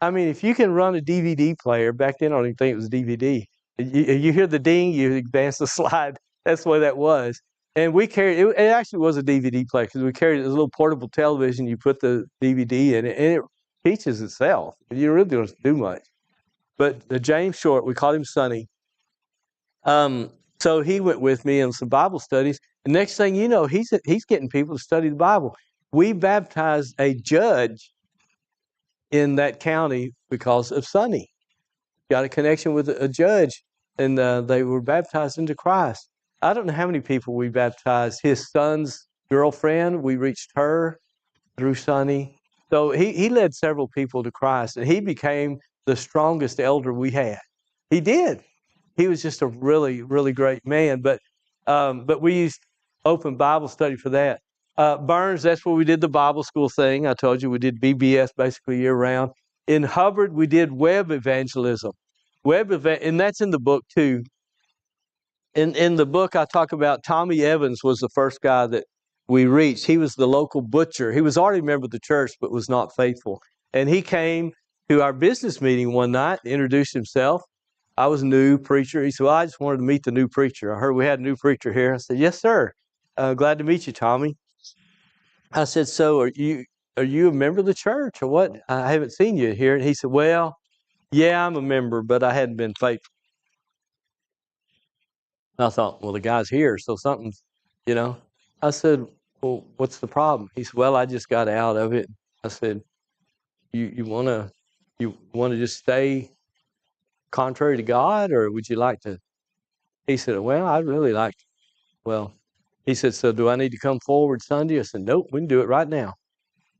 B: I mean, if you can run a DVD player, back then I don't even think it was DVD. You hear the ding, you advance the slide. That's the way that was. And we carried, it actually was a DVD player because we carried a little portable television. You put the DVD in it, and it teaches itself. You really don't do much. But the James Short, we called him Sonny. So he went with me in some Bible studies. The next thing you know, he's getting people to study the Bible. We baptized a judge in that county because of Sonny. Got a connection with a judge, and they were baptized into Christ. I don't know how many people we baptized. His son's girlfriend, we reached her through Sonny. So he led several people to Christ, and he became the strongest elder we had. He did. He was just a really, really great man. But we used open Bible study for that. Burns, that's where we did the Bible school thing. I told you we did BBS basically year round. In Hubbard, we did web evangelism. And that's in the book too. In the book, I talk about Tommy Evans was the first guy that we reached. He was the local butcher. He was already a member of the church, but was not faithful. And he came to our business meeting one night, introduced himself. I was a new preacher. He said, well, I just wanted to meet the new preacher. I heard we had a new preacher here. I said, yes, sir. Glad to meet you, Tommy. I said, so are you a member of the church or what? I haven't seen you here. And he said, well, yeah, I'm a member, but I hadn't been faithful. And I thought, well, the guy's here, so something's, I said, well, what's the problem? He said, well, I just got out of it. I said, you want to just stay contrary to God, or would you like to? He said, well, I'd really like to. Well, he said, so do I need to come forward Sunday? I said, nope, we can do it right now.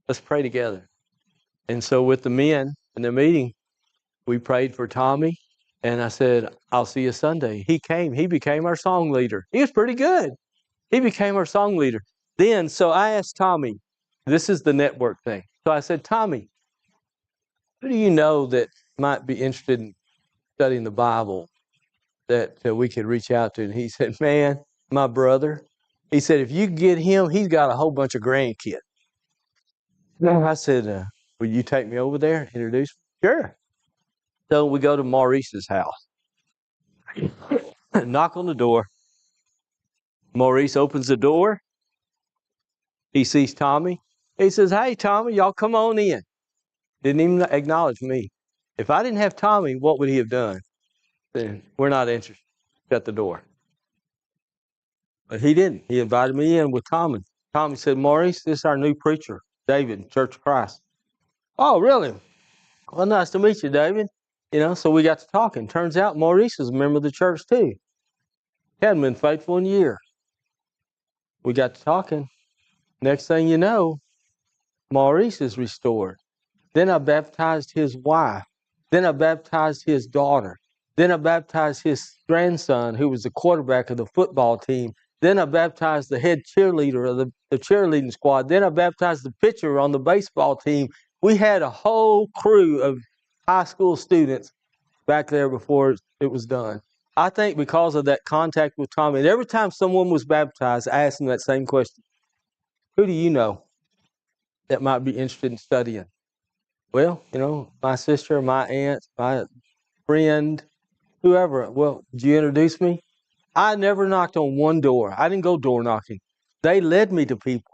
B: Let's pray together. And so with the men in the meeting, we prayed for Tommy, and I said, I'll see you Sunday. He came. He became our song leader. He was pretty good. He became our song leader. Then, so I asked Tommy, this is the network thing. So I said, Tommy, who do you know that might be interested in studying the Bible that we could reach out to? And he said, man, my brother. He said, if you get him, he's got a whole bunch of grandkids. I said, will you take me over there, introduce me? Sure. So we go to Maurice's house. Knock on the door. Maurice opens the door. He sees Tommy. He says, hey, Tommy, y'all come on in. Didn't even acknowledge me. If I didn't have Tommy, what would he have done? Then we're not interested. Shut the door. But he didn't. He invited me in with Tommy. Tommy said, Maurice, this is our new preacher, David, Church of Christ. Oh, really? Well, nice to meet you, David. So we got to talking. Turns out Maurice is a member of the church too. He hadn't been faithful in years. We got to talking. Next thing you know, Maurice is restored. Then I baptized his wife. Then I baptized his daughter. Then I baptized his grandson, who was the quarterback of the football team. Then I baptized the head cheerleader of the cheerleading squad. Then I baptized the pitcher on the baseball team. We had a whole crew of high school students back there before it was done. I think because of that contact with Tommy, and every time someone was baptized, I asked them that same question. Who do you know that might be interested in studying? Well, my sister, my aunt, my friend, whoever. Well, did you introduce me? I never knocked on one door. I didn't go door knocking. They led me to people.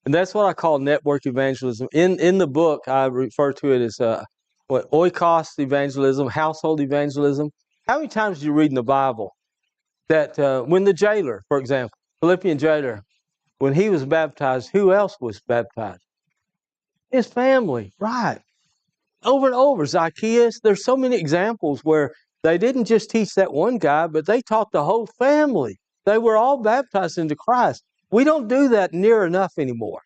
B: And that's what I call network evangelism. In the book, I refer to it as oikos evangelism, household evangelism. How many times do you read in the Bible that when the jailer, for example, Philippian jailer, when he was baptized, who else was baptized? His family, right. Over and over, Zacchaeus, there's so many examples where they didn't just teach that one guy, but they taught the whole family. They were all baptized into Christ. We don't do that near enough anymore.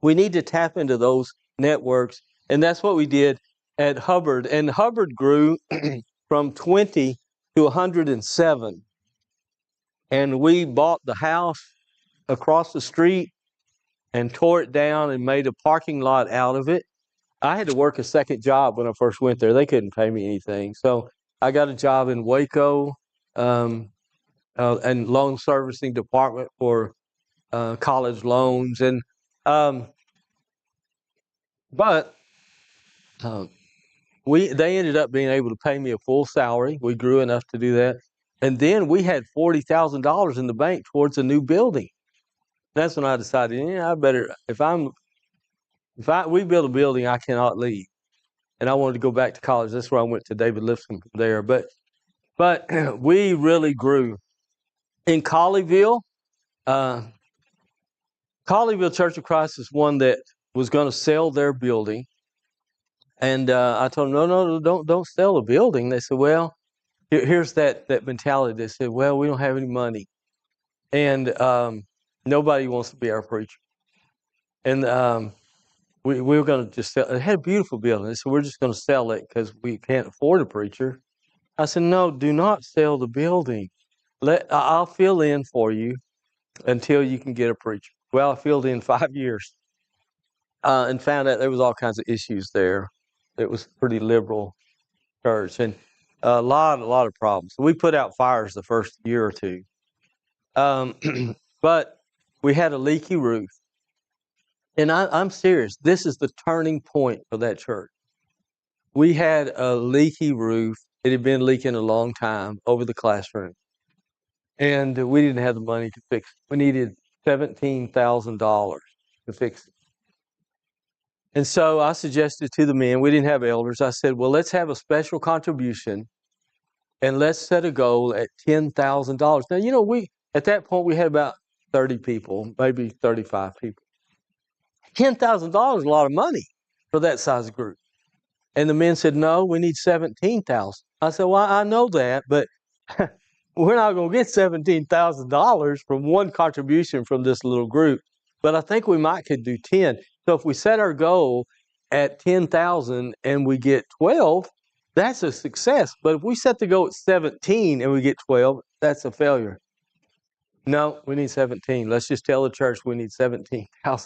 B: We need to tap into those networks, and that's what we did at Hubbard. And Hubbard grew from 20 to 107. And we bought the house across the street and tore it down and made a parking lot out of it. I had to work a second job when I first went there. They couldn't pay me anything. So I got a job in Waco and loan servicing department for college loans. And but they ended up being able to pay me a full salary. We grew enough to do that. And then we had $40,000 in the bank towards a new building. That's when I decided, I better, we build a building, I cannot leave. And I wanted to go back to college. That's where I went to David Lipscomb from there. But we really grew. In Colleyville, Colleyville Church of Christ is one that was going to sell their building. And I told them, no, don't sell the building. They said, well, here's that mentality. They said, well, we don't have any money. And nobody wants to be our preacher. And we were going to just sell. It had a beautiful building. They said, we're just going to sell it because we can't afford a preacher. I said, no, do not sell the building. I'll fill in for you until you can get a preacher. Well, I filled in 5 years and found out there was all kinds of issues there. It was a pretty liberal church and a lot of problems. We put out fires the first year or two. But we had a leaky roof. And I'm serious. This is the turning point for that church. We had a leaky roof. It had been leaking a long time over the classroom. And we didn't have the money to fix it. We needed $17,000 to fix it. And so I suggested to the men, we didn't have elders, I said, well, let's have a special contribution and let's set a goal at $10,000. Now, at that point, we had about 30 people, maybe 35 people. $10,000 is a lot of money for that size group. And the men said, no, we need $17,000. I said, well, I know that, but we're not going to get $17,000 from one contribution from this little group. But I think we could do 10. So if we set our goal at 10,000 and we get 12, that's a success. But if we set the goal at 17 and we get 12, that's a failure. No, we need 17. Let's just tell the church we need $17,000. I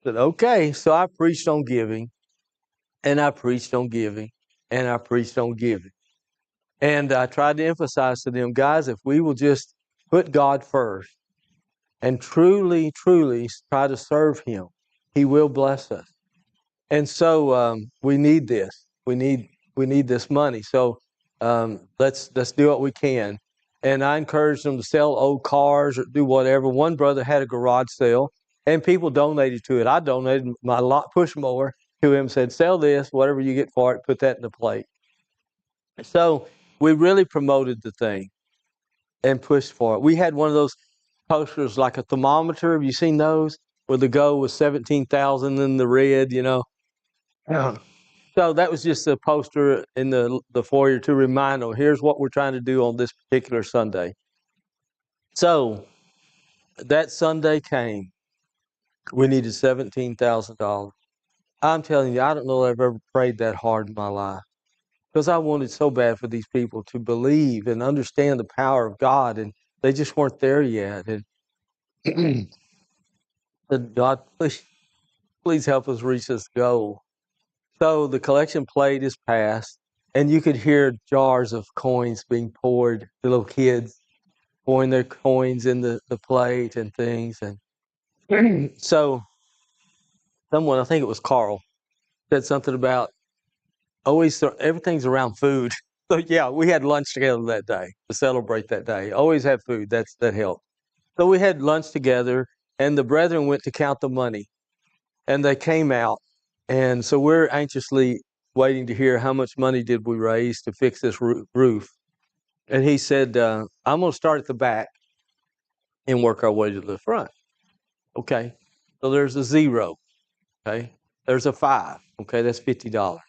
B: said, okay. So I preached on giving. And I preached on giving, and I preached on giving. And I tried to emphasize to them, guys, if we will just put God first and truly, truly try to serve Him, He will bless us. And so we need this. We need this money. So let's do what we can. And I encouraged them to sell old cars or do whatever. One brother had a garage sale, and people donated to it. I donated my push mower to him. Said, sell this, whatever you get for it, put that in the plate. So we really promoted the thing and pushed for it. We had one of those posters like a thermometer. Have you seen those? Where the goal was 17,000 in the red, you know. So that was just a poster in the foyer to remind them, here's what we're trying to do on this particular Sunday. So that Sunday came. We needed $17,000. I'm telling you, I don't know if I've ever prayed that hard in my life, because I wanted so bad for these people to believe and understand the power of God, and they just weren't there yet. And said, God, please help us reach this goal. So the collection plate is passed, and you could hear jars of coins being poured, the little kids pouring their coins in the plate and things. And so someone, I think it was Carl, said something about everything's around food. So yeah, we had lunch together that day to celebrate that day. Always have food. That helped. So we had lunch together, and the brethren went to count the money, and they came out. And so we're anxiously waiting to hear how much money did we raise to fix this roof. And he said, I'm going to start at the back and work our way to the front. Okay. So there's a 0. Okay. There's a 5. Okay. That's $50.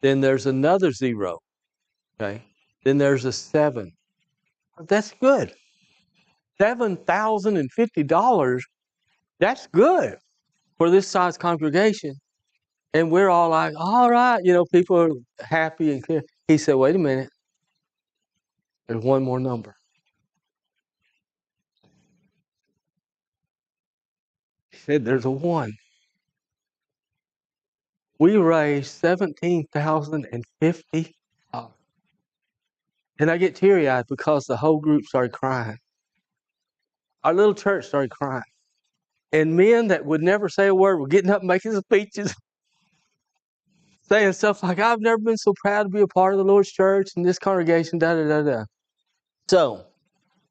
B: Then there's another 0. Okay. Then there's a 7. That's good. $7,050. That's good for this size congregation. And we're all like, all right, people are happy and clear. He said, wait a minute. There's one more number. He said, there's a 1. We raised $17,050. And I get teary-eyed because the whole group started crying. Our little church started crying. And men that would never say a word were getting up making speeches, saying stuff like, I've never been so proud to be a part of the Lord's church and this congregation, da-da-da-da. So,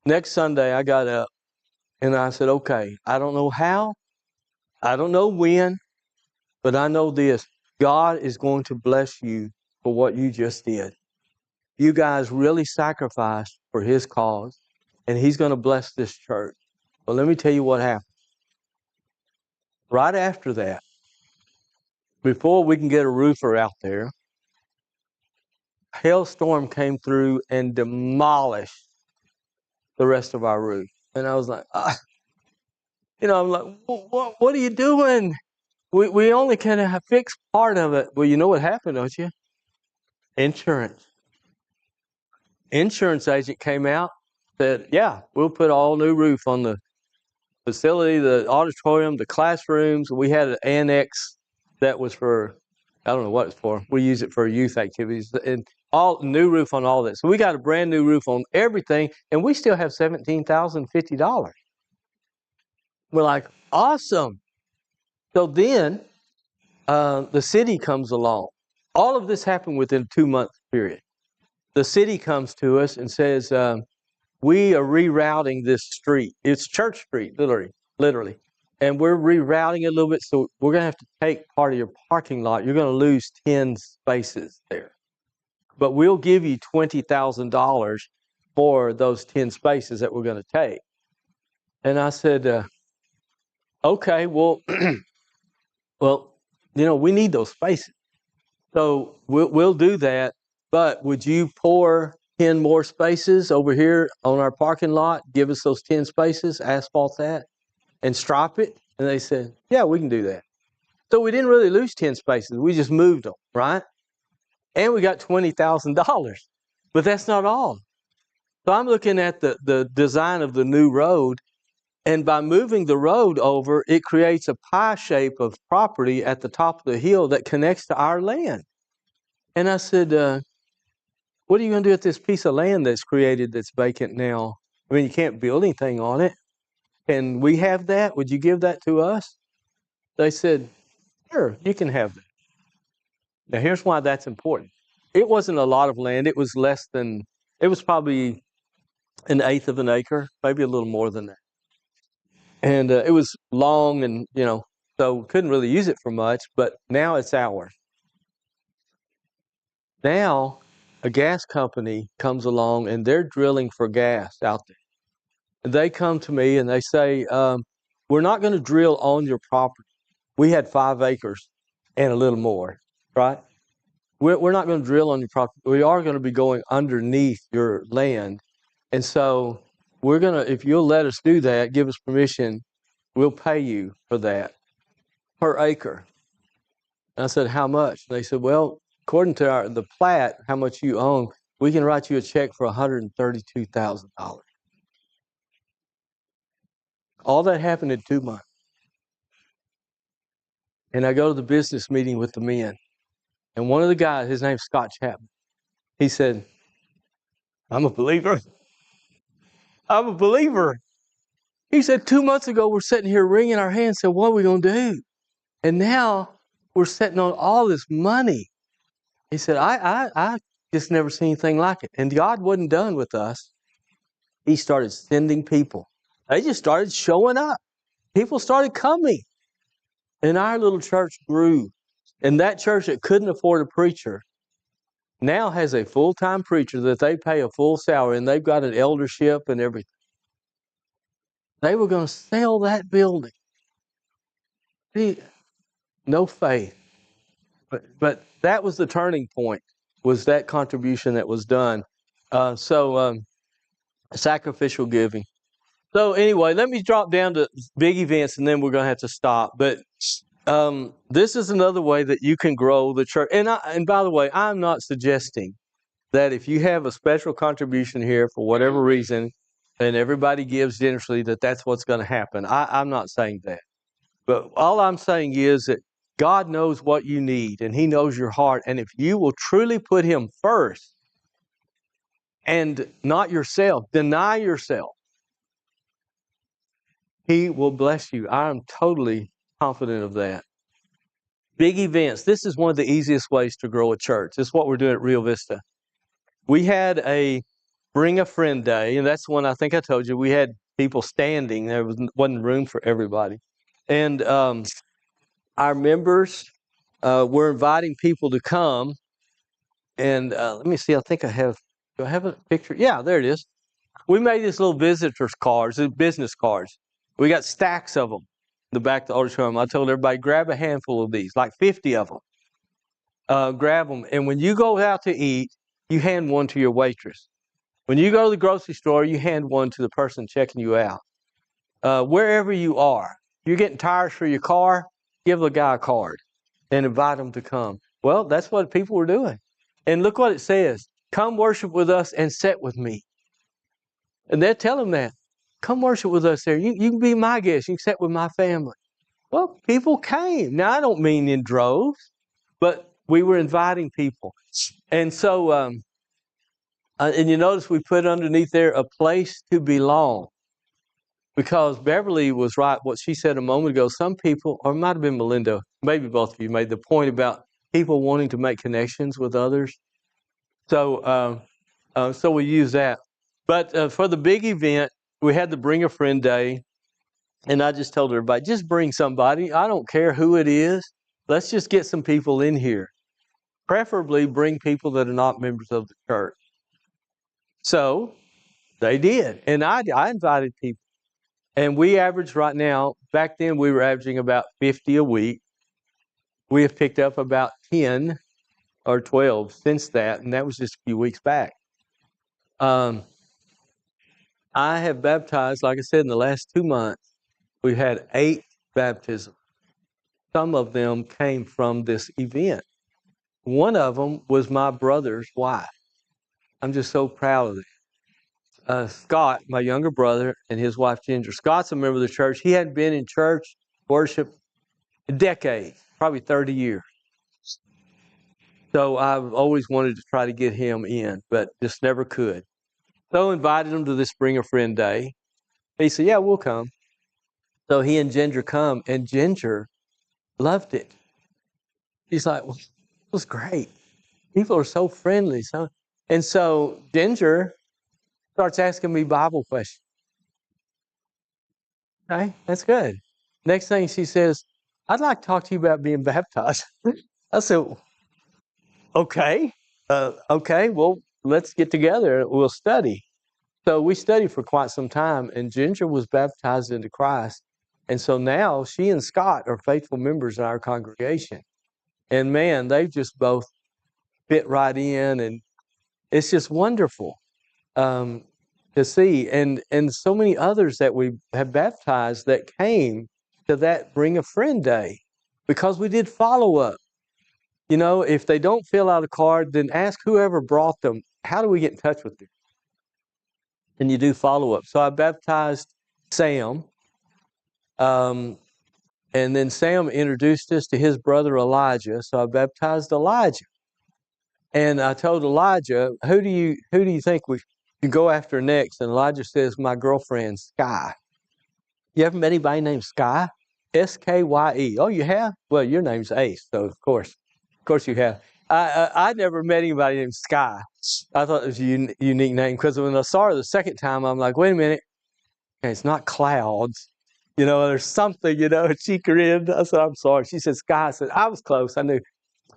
B: next Sunday, I got up and I said, okay, I don't know how, I don't know when, but I know this. God is going to bless you for what you just did. You guys really sacrificed for His cause, and He's going to bless this church. Well, let me tell you what happened. Right after that, before we can get a roofer out there, a hailstorm came through and demolished the rest of our roof. And I was like, I'm like, what are you doing? We only can fix part of it. Well, you know what happened, don't you? Insurance. Insurance agent came out, said, yeah, we'll put all new roof on the facility, the auditorium, the classrooms. We had an annex that was for, I don't know what it's for. We use it for youth activities, and all new roof on all that. So we got a brand new roof on everything, and we still have $17,050. We're like, awesome. So then the city comes along. All of this happened within a 2-month period. The city comes to us and says, we are rerouting this street. It's Church Street, literally. And we're rerouting it a little bit, so we're going to have to take part of your parking lot. You're going to lose 10 spaces there. But we'll give you $20,000 for those 10 spaces that we're going to take. And I said, okay, well, we need those spaces. So we'll do that, but would you pour 10 more spaces over here on our parking lot, give us those 10 spaces, asphalt that, and stripe it? And they said, yeah, we can do that. So we didn't really lose 10 spaces. We just moved them, right? And we got $20,000. But that's not all. So I'm looking at the design of the new road, And by moving the road over, it creates a pie shape of property at the top of the hill that connects to our land. And I said, what are you going to do with this piece of land that's created that's vacant now? I mean, you can't build anything on it. Can we have that? Would you give that to us? They said, sure, you can have that. Now, here's why that's important. It wasn't a lot of land. It was it was probably an eighth of an acre, maybe a little more than that. And it was long and, so couldn't really use it for much, but now it's ours. Now, a gas company comes along and they're drilling for gas out there. And they come to me and they say, we're not going to drill on your property. We had 5 acres and a little more, right? We're not going to drill on your property. We are going to be going underneath your land. And so we're going to, if you'll let us do that, give us permission, we'll pay you for that per acre. And I said, how much? And they said, well, according to the plat, how much you own, we can write you a check for $132,000. All that happened in 2 months. And I go to the business meeting with the men. And one of the guys, his name's Scott Chapman, he said, I'm a believer. I'm a believer. He said, 2 months ago, we're sitting here wringing our hands, saying, what are we going to do? And now we're sitting on all this money. He said, I just never seen anything like it. And God wasn't done with us. He started sending people. They just started showing up. People started coming. And our little church grew. And that church that couldn't afford a preacher now has a full-time preacher that they pay a full salary, and they've got an eldership and everything. They were going to sell that building. No faith. But that was the turning point, was that contribution that was done. Sacrificial giving. So anyway, let me drop down to big events, and then we're going to have to stop. But this is another way that you can grow the church. And by the way, I'm not suggesting that if you have a special contribution here for whatever reason, and everybody gives generously, that's what's going to happen. I'm not saying that. But all I'm saying is that God knows what you need, and He knows your heart. And if you will truly put Him first and not yourself, deny yourself, He will bless you. I am totally confident of that. Big events. This is one of the easiest ways to grow a church. This is what we're doing at Rio Vista. We had a Bring a Friend Day, and that's one I think I told you. We had people standing. There wasn't room for everybody. And our members were inviting people to come. And let me see. I think do I have a picture? Yeah, there it is. We made these little visitors cards, business cards. We got stacks of them in the back of the auditorium. I told everybody, grab a handful of these, like 50 of them. Grab them. And when you go out to eat, you hand one to your waitress. When you go to the grocery store, you hand one to the person checking you out. Wherever you are, you're getting tires for your car, give the guy a card and invite them to come. Well, that's what people were doing. And look what it says. Come worship with us and sit with me. And they're telling them that. Come worship with us there. You can be my guest. You can sit with my family. Well, people came. Now, I don't mean in droves, but we were inviting people. And so, and you notice we put underneath there a place to belong. Because Beverly was right, what she said a moment ago, some people, or it might have been Melinda, maybe both of you made the point about people wanting to make connections with others. So so we use that. But for the big event, we had the Bring a Friend Day, and I just told everybody, just bring somebody. I don't care who it is. Let's just get some people in here. Preferably bring people that are not members of the church. So they did, and I invited people. And we average right now, back then we were averaging about 50 a week. We have picked up about 10 or 12 since that, and that was just a few weeks back. I have baptized, like I said, in the last 2 months, we've had 8 baptisms. Some of them came from this event. One of them was my brother's wife. I'm just so proud of it. Scott, my younger brother, and his wife Ginger. Scott's a member of the church. He hadn't been in church worship a decade, probably 30 years. So I've always wanted to try to get him in, but just never could. So I invited him to this Bring a Friend Day. He said, yeah, we'll come. So he and Ginger come, and Ginger loved it. She's like, well, it was great. People are so friendly. And so Ginger starts asking me Bible questions. Okay, that's good. Next thing she says, I'd like to talk to you about being baptized. I said, okay, well, let's get together. We'll study. So we studied for quite some time, and Ginger was baptized into Christ. And so now she and Scott are faithful members in our congregation. And man, they've just both fit right in, and it's just wonderful to see. And so many others that we have baptized that came to that Bring a Friend Day because we did follow up. You know, if they don't fill out a card, then ask whoever brought them, how do we get in touch with them? And you do follow up. So I baptized Sam. And then Sam introduced us to his brother Elijah. So I baptized Elijah. And I told Elijah, who do you think we can go after next? And Elijah says, my girlfriend, Sky. You ever met anybody named Sky? S-K-Y-E. Oh, you have? Well, your name's Ace, so of course you have. I never met anybody named Sky. I thought it was a unique name because when I saw her the second time, I'm like, wait a minute. Okay, it's not clouds. You know, there's something, she grinned. I said, I'm sorry. She said, Sky. I said, I was close. I knew.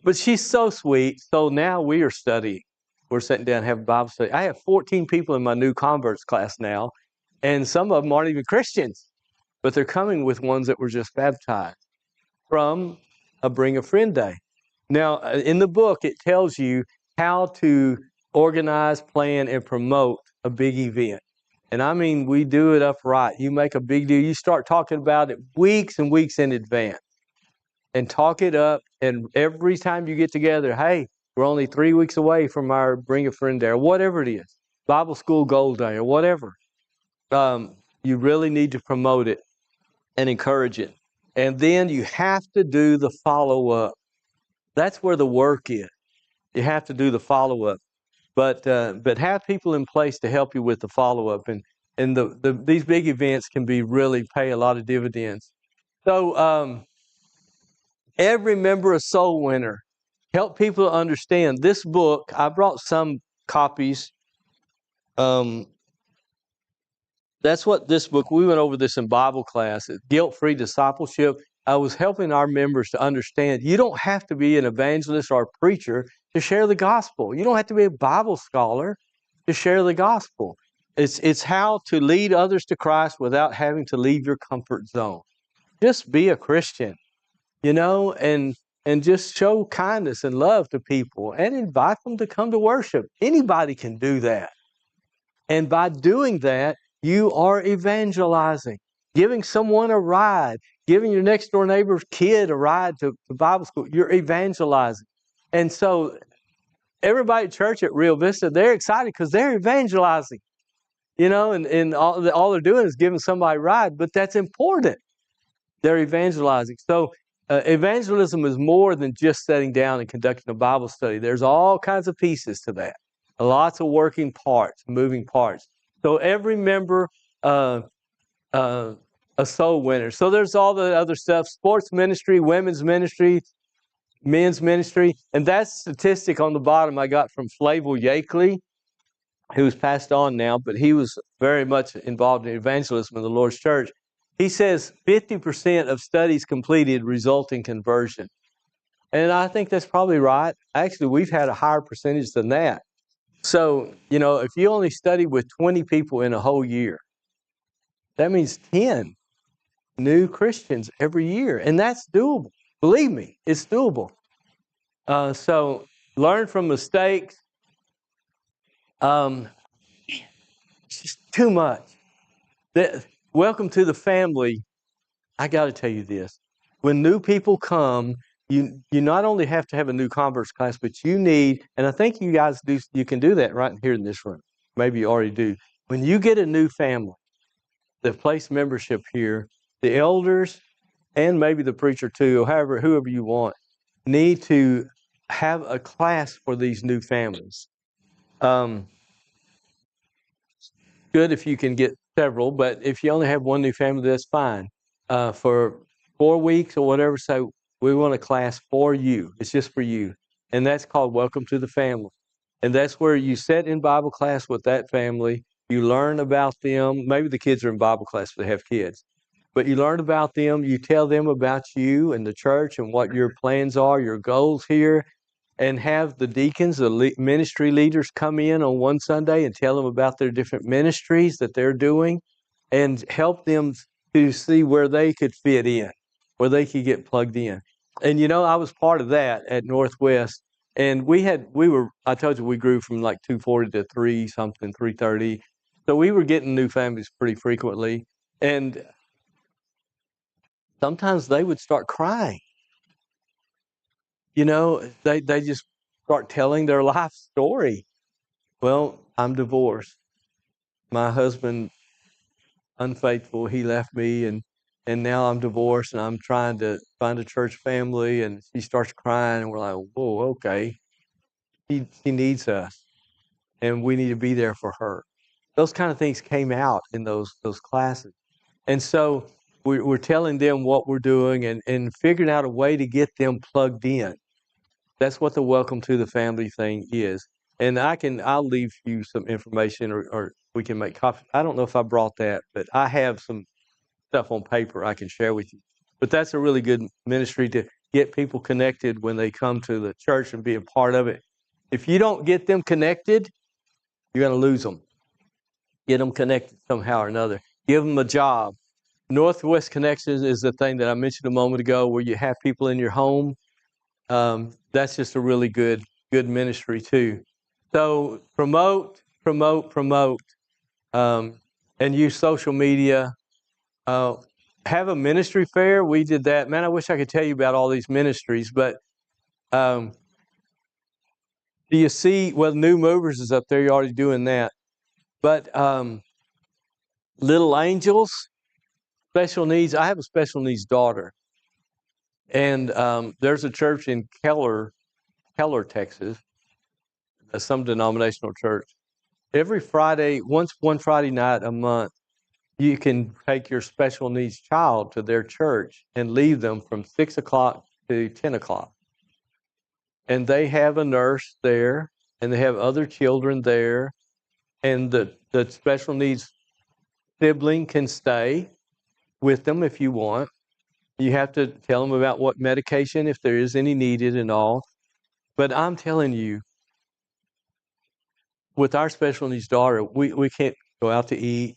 B: But she's so sweet. So now we are studying. We're sitting down and having Bible study. I have 14 people in my new converts class now, and some of them aren't even Christians, but they're coming with ones that were just baptized from a Bring a Friend Day. Now, in the book, it tells you how to organize, plan, and promote a big event. And I mean, we do it upright. You make a big deal. You start talking about it weeks and weeks in advance and talk it up. And every time you get together, hey, we're only 3 weeks away from our Bring a Friend Day or whatever it is, Bible School Gold Day or whatever. You really need to promote it and encourage it. And then you have to do the follow-up. That's where the work is. You have to do the follow-up. But have people in place to help you with the follow-up. And these big events can really pay a lot of dividends. So every member a soul winner. Help people to understand. This book, I brought some copies. That's what this book, we went over this in Bible class, Guilt-Free Discipleship. I was helping our members to understand you don't have to be an evangelist or a preacher to share the gospel. You don't have to be a Bible scholar to share the gospel. It's how to lead others to Christ without having to leave your comfort zone. Just be a Christian, and just show kindness and love to people and invite them to come to worship. Anybody can do that. And by doing that, you are evangelizing, giving someone a ride, giving your next door neighbor's kid a ride to Bible school. You're evangelizing. And so everybody at church at Rio Vista, they're excited because they're evangelizing, and all they're doing is giving somebody a ride, but that's important. They're evangelizing. So evangelism is more than just sitting down and conducting a Bible study. There's all kinds of pieces to that. Lots of working parts, moving parts. So every member, a soul winner. So there's all the other stuff, sports ministry, women's ministry, men's ministry. And that statistic on the bottom I got from Flavel Yakeley, who's passed on now, but he was very much involved in evangelism in the Lord's church. He says 50% of studies completed result in conversion. And I think that's probably right. Actually, we've had a higher percentage than that. So, if you only study with 20 people in a whole year, that means 10 new Christians every year. And that's doable. Believe me, it's doable. So learn from mistakes. It's just too much. Welcome to the family. I got to tell you this. When new people come, you not only have to have a new converts class, but you need, and I think you guys do, you can do that right here in this room. Maybe you already do. when you get a new family, the place membership here, the elders and maybe the preacher too, or whoever you want, need to have a class for these new families. Um, good if you can get several, but if you only have one new family, that's fine. For 4 weeks or whatever, say, we want a class for you. It's just for you. And that's called Welcome to the Family. And that's where you sit in Bible class with that family. You learn about them. Maybe the kids are in Bible class if they have kids. But you learn about them. You tell them about you and the church and what your plans are, your goals here, and have the deacons, the ministry leaders come in on one Sunday and tell them about their different ministries that they're doing and help them to see where they could fit in, where they could get plugged in. And I was part of that at Northwest. And I told you we grew from like 240 to 330. So we were getting new families pretty frequently. And sometimes they would start crying. They just start telling their life story. Well, I'm divorced. My husband, unfaithful, he left me, and now I'm divorced, and I'm trying to find a church family. And she starts crying, and we're like, whoa, okay. She needs us, and we need to be there for her. Those kind of things came out in those classes. And so we're telling them what we're doing and figuring out a way to get them plugged in. That's what the Welcome to the Family thing is. And I'll leave you some information or we can make copies. I don't know if I brought that, but I have some stuff on paper I can share with you. But that's a really good ministry to get people connected when they come to the church and be a part of it. If you don't get them connected, you're going to lose them. Get them connected somehow or another. Give them a job. Northwest Connections is the thing that I mentioned a moment ago where you have people in your home. That's just a really good ministry too. So promote, and use social media. Have a ministry fair. We did that. Man, I wish I could tell you about all these ministries, but do you see? Well, New Movers is up there. You're already doing that. But Little Angels, special needs. I have a special needs daughter, and there's a church in Keller, Texas, some denominational church. Every Friday, one Friday night a month, you can take your special needs child to their church and leave them from 6 o'clock to 10 o'clock. And they have a nurse there, and they have other children there, and the special needs sibling can stay with them if you want. You have to tell them about what medication, if there is any needed and all. But I'm telling you, with our special needs daughter, we can't go out to eat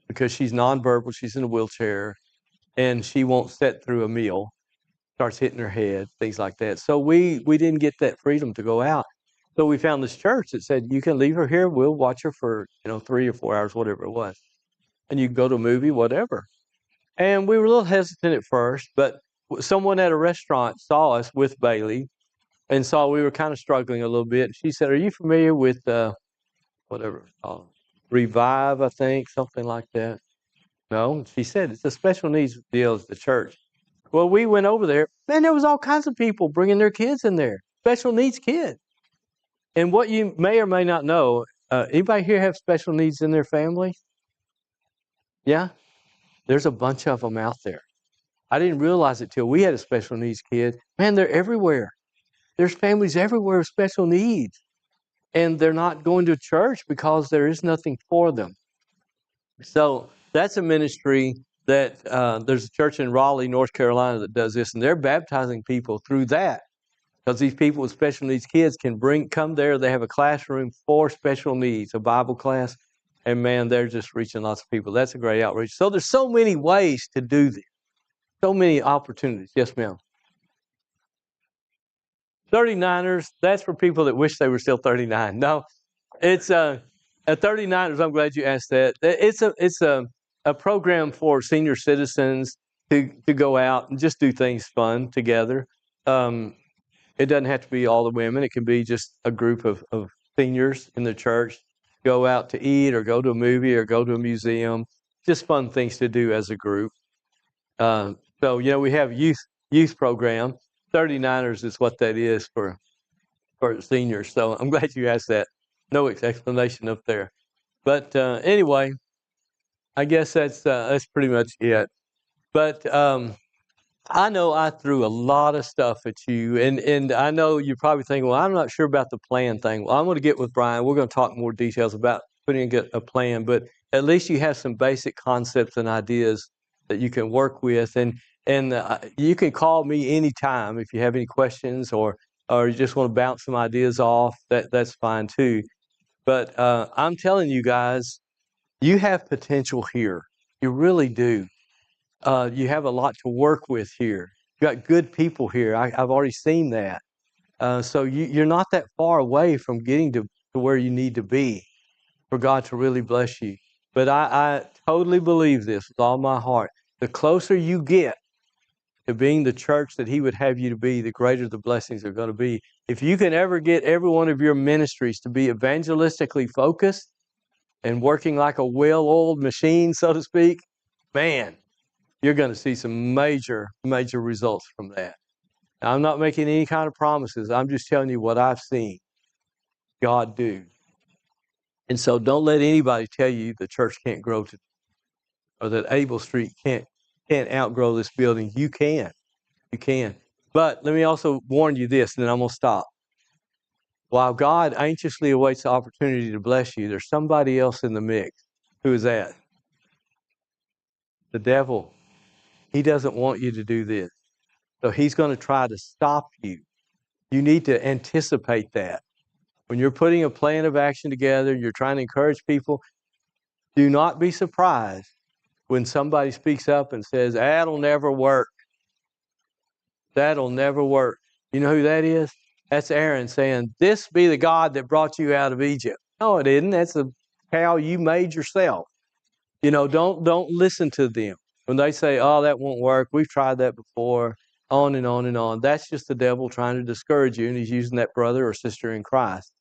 B: because she's nonverbal. She's in a wheelchair, and she won't sit through a meal. Starts hitting her head, things like that. So we didn't get that freedom to go out. So we found this church that said, you can leave her here. We'll watch her for 3 or 4 hours, whatever it was. And you can go to a movie, whatever. And we were a little hesitant at first, but someone at a restaurant saw us with Bailey and saw we were kind of struggling a little bit. She said, are you familiar with whatever it's called? Revive, I think, something like that. No, she said, it's a special needs deal at the church. Well, we went over there. Man, there was all kinds of people bringing their kids in there, special needs kids. And what you may or may not know, anybody here have special needs in their family? Yeah? There's a bunch of them out there. I didn't realize it till we had a special needs kid. Man, they're everywhere. There's families everywhere with special needs. And they're not going to church because there is nothing for them. So that's a ministry that there's a church in Raleigh, North Carolina that does this, and they're baptizing people through that because these people with special needs kids can come there. They have a classroom for special needs, a Bible class, and man, they're just reaching lots of people. That's a great outreach. So there's so many ways to do this, so many opportunities. Yes, ma'am. 39ers, that's for people that wish they were still 39. No, it's at 39ers. I'm glad you asked that. It's a program for senior citizens to go out and just do things fun together. It doesn't have to be all the women. It can be just a group of seniors in the church go out to eat or go to a movie or go to a museum. Just fun things to do as a group. So, we have youth program. 39ers is what that is for seniors. So I'm glad you asked that. No explanation up there. But anyway, I guess that's pretty much it. But I know I threw a lot of stuff at you, and I know you're probably thinking, well, I'm not sure about the plan thing. Well, I'm going to get with Brian. We're going to talk more details about putting a plan, but at least you have some basic concepts and ideas that you can work with, and you can call me anytime if you have any questions or you just want to bounce some ideas off. That's fine too. But I'm telling you guys, you have potential here. You really do. You have a lot to work with here. You got good people here. I've already seen that. So you're not that far away from getting to where you need to be for God to really bless you. But I totally believe this with all my heart. The closer you get to being the church that He would have you to be, the greater the blessings are going to be. If you can ever get every one of your ministries to be evangelistically focused and working like a well-oiled machine, so to speak, man, you're going to see some major, major results from that. Now, I'm not making any kind of promises. I'm just telling you what I've seen God do. And so don't let anybody tell you the church can't grow or that Abell Street can't outgrow this building. You can. You can. But let me also warn you this, and then I'm going to stop. While God anxiously awaits the opportunity to bless you, there's somebody else in the mix. Who is that? The devil. He doesn't want you to do this. So he's going to try to stop you. You need to anticipate that. When you're putting a plan of action together, you're trying to encourage people, do not be surprised when somebody speaks up and says, that'll never work. That'll never work. You know who that is? That's Aaron saying, this be the God that brought you out of Egypt. No, it isn't. That's a cow you made yourself. Don't listen to them. When they say, oh, that won't work, we've tried that before, on and on and on. That's just the devil trying to discourage you, and he's using that brother or sister in Christ.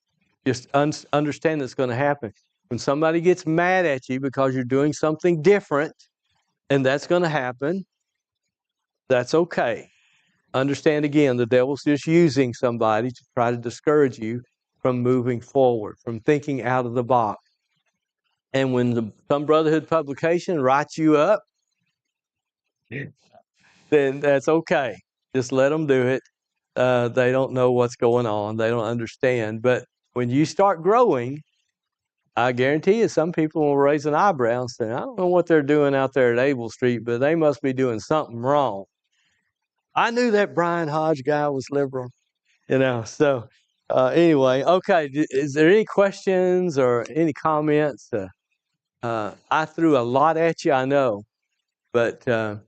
B: Just understand that's going to happen. When somebody gets mad at you because you're doing something different, and that's going to happen, that's okay. Understand again, the devil's just using somebody to try to discourage you from moving forward, from thinking out of the box. And when some brotherhood publication writes you up, then that's okay. Just let them do it. They don't know what's going on. They don't understand. But when you start growing, I guarantee you some people will raise an eyebrow and say, I don't know what they're doing out there at Abell Street, but they must be doing something wrong. I knew that Brian Hodge guy was liberal, So anyway, okay. Is there any questions or any comments? I threw a lot at you, I know, but I'm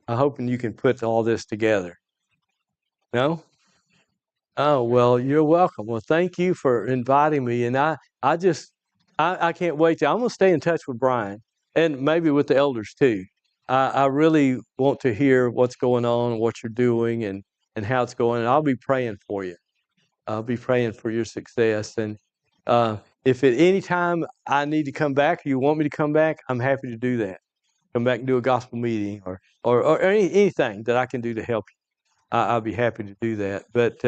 B: hoping you can put all this together. No? Oh, well, you're welcome. Well, thank you for inviting me. And I can't wait I'm going to stay in touch with Brian and maybe with the elders too. I really want to hear what's going on, what you're doing and how it's going. And I'll be praying for you. I'll be praying for your success. And if at any time I need to come back, or you want me to come back, I'm happy to do that. Come back and do a gospel meeting or anything that I can do to help you. I'll be happy to do that. But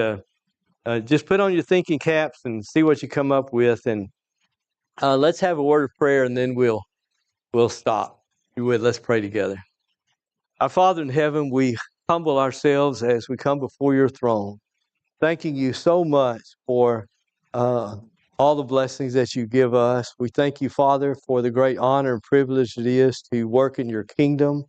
B: just put on your thinking caps and see what you come up with. And let's have a word of prayer, and then we'll stop. If you would, let's pray together. Our Father in heaven, we humble ourselves as we come before your throne, thanking you so much for all the blessings that you give us. We thank you, Father, for the great honor and privilege it is to work in your kingdom.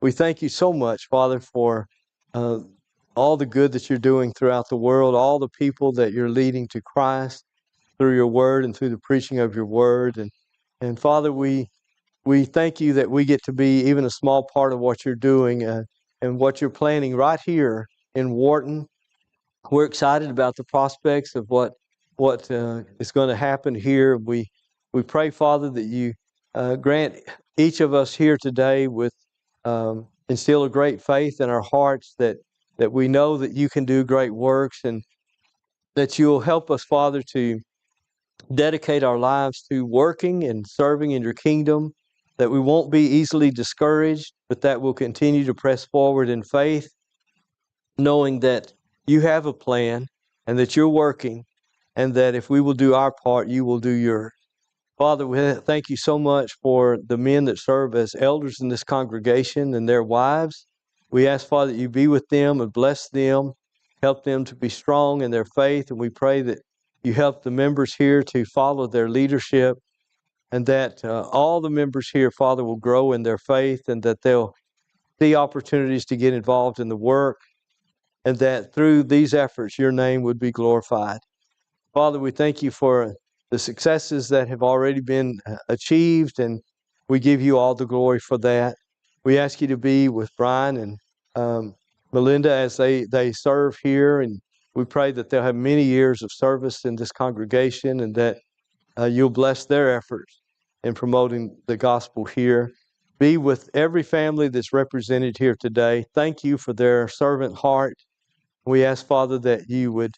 B: We thank you so much, Father, for all the good that you're doing throughout the world, all the people that you're leading to Christ through your word and through the preaching of your word. And Father, we thank you that we get to be even a small part of what you're doing and what you're planning right here in Wharton. We're excited about the prospects of what is going to happen here. We pray, Father, that you grant each of us here today with instill a great faith in our hearts that we know that you can do great works, and that you'll help us, Father, to dedicate our lives to working and serving in your kingdom, that we won't be easily discouraged, but that we'll continue to press forward in faith, knowing that you have a plan and that you're working, and that if we will do our part, you will do yours. Father, we thank you so much for the men that serve as elders in this congregation and their wives. We ask, Father, that you be with them and bless them, help them to be strong in their faith, and we pray that you help the members here to follow their leadership, and that all the members here, Father, will grow in their faith, and that they'll see opportunities to get involved in the work, and that through these efforts, your name would be glorified. Father, we thank you for the successes that have already been achieved, and we give you all the glory for that. We ask you to be with Brian and Melinda as they serve here, and we pray that they'll have many years of service in this congregation, and that you'll bless their efforts in promoting the gospel here. Be with every family that's represented here today. Thank you for their servant heart. We ask, Father, that you would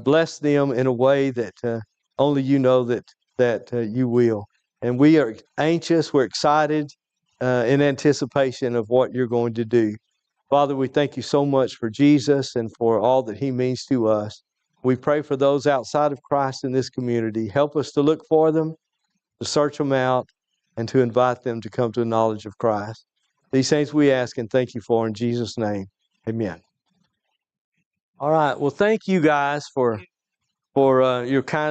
B: bless them in a way that only you know that you will. And we are anxious, we're excited in anticipation of what you're going to do. Father, we thank you so much for Jesus and for all that he means to us. We pray for those outside of Christ in this community. Help us to look for them, to search them out, and to invite them to come to a knowledge of Christ. These things we ask and thank you for in Jesus' name. Amen. All right. Well, thank you guys for your kind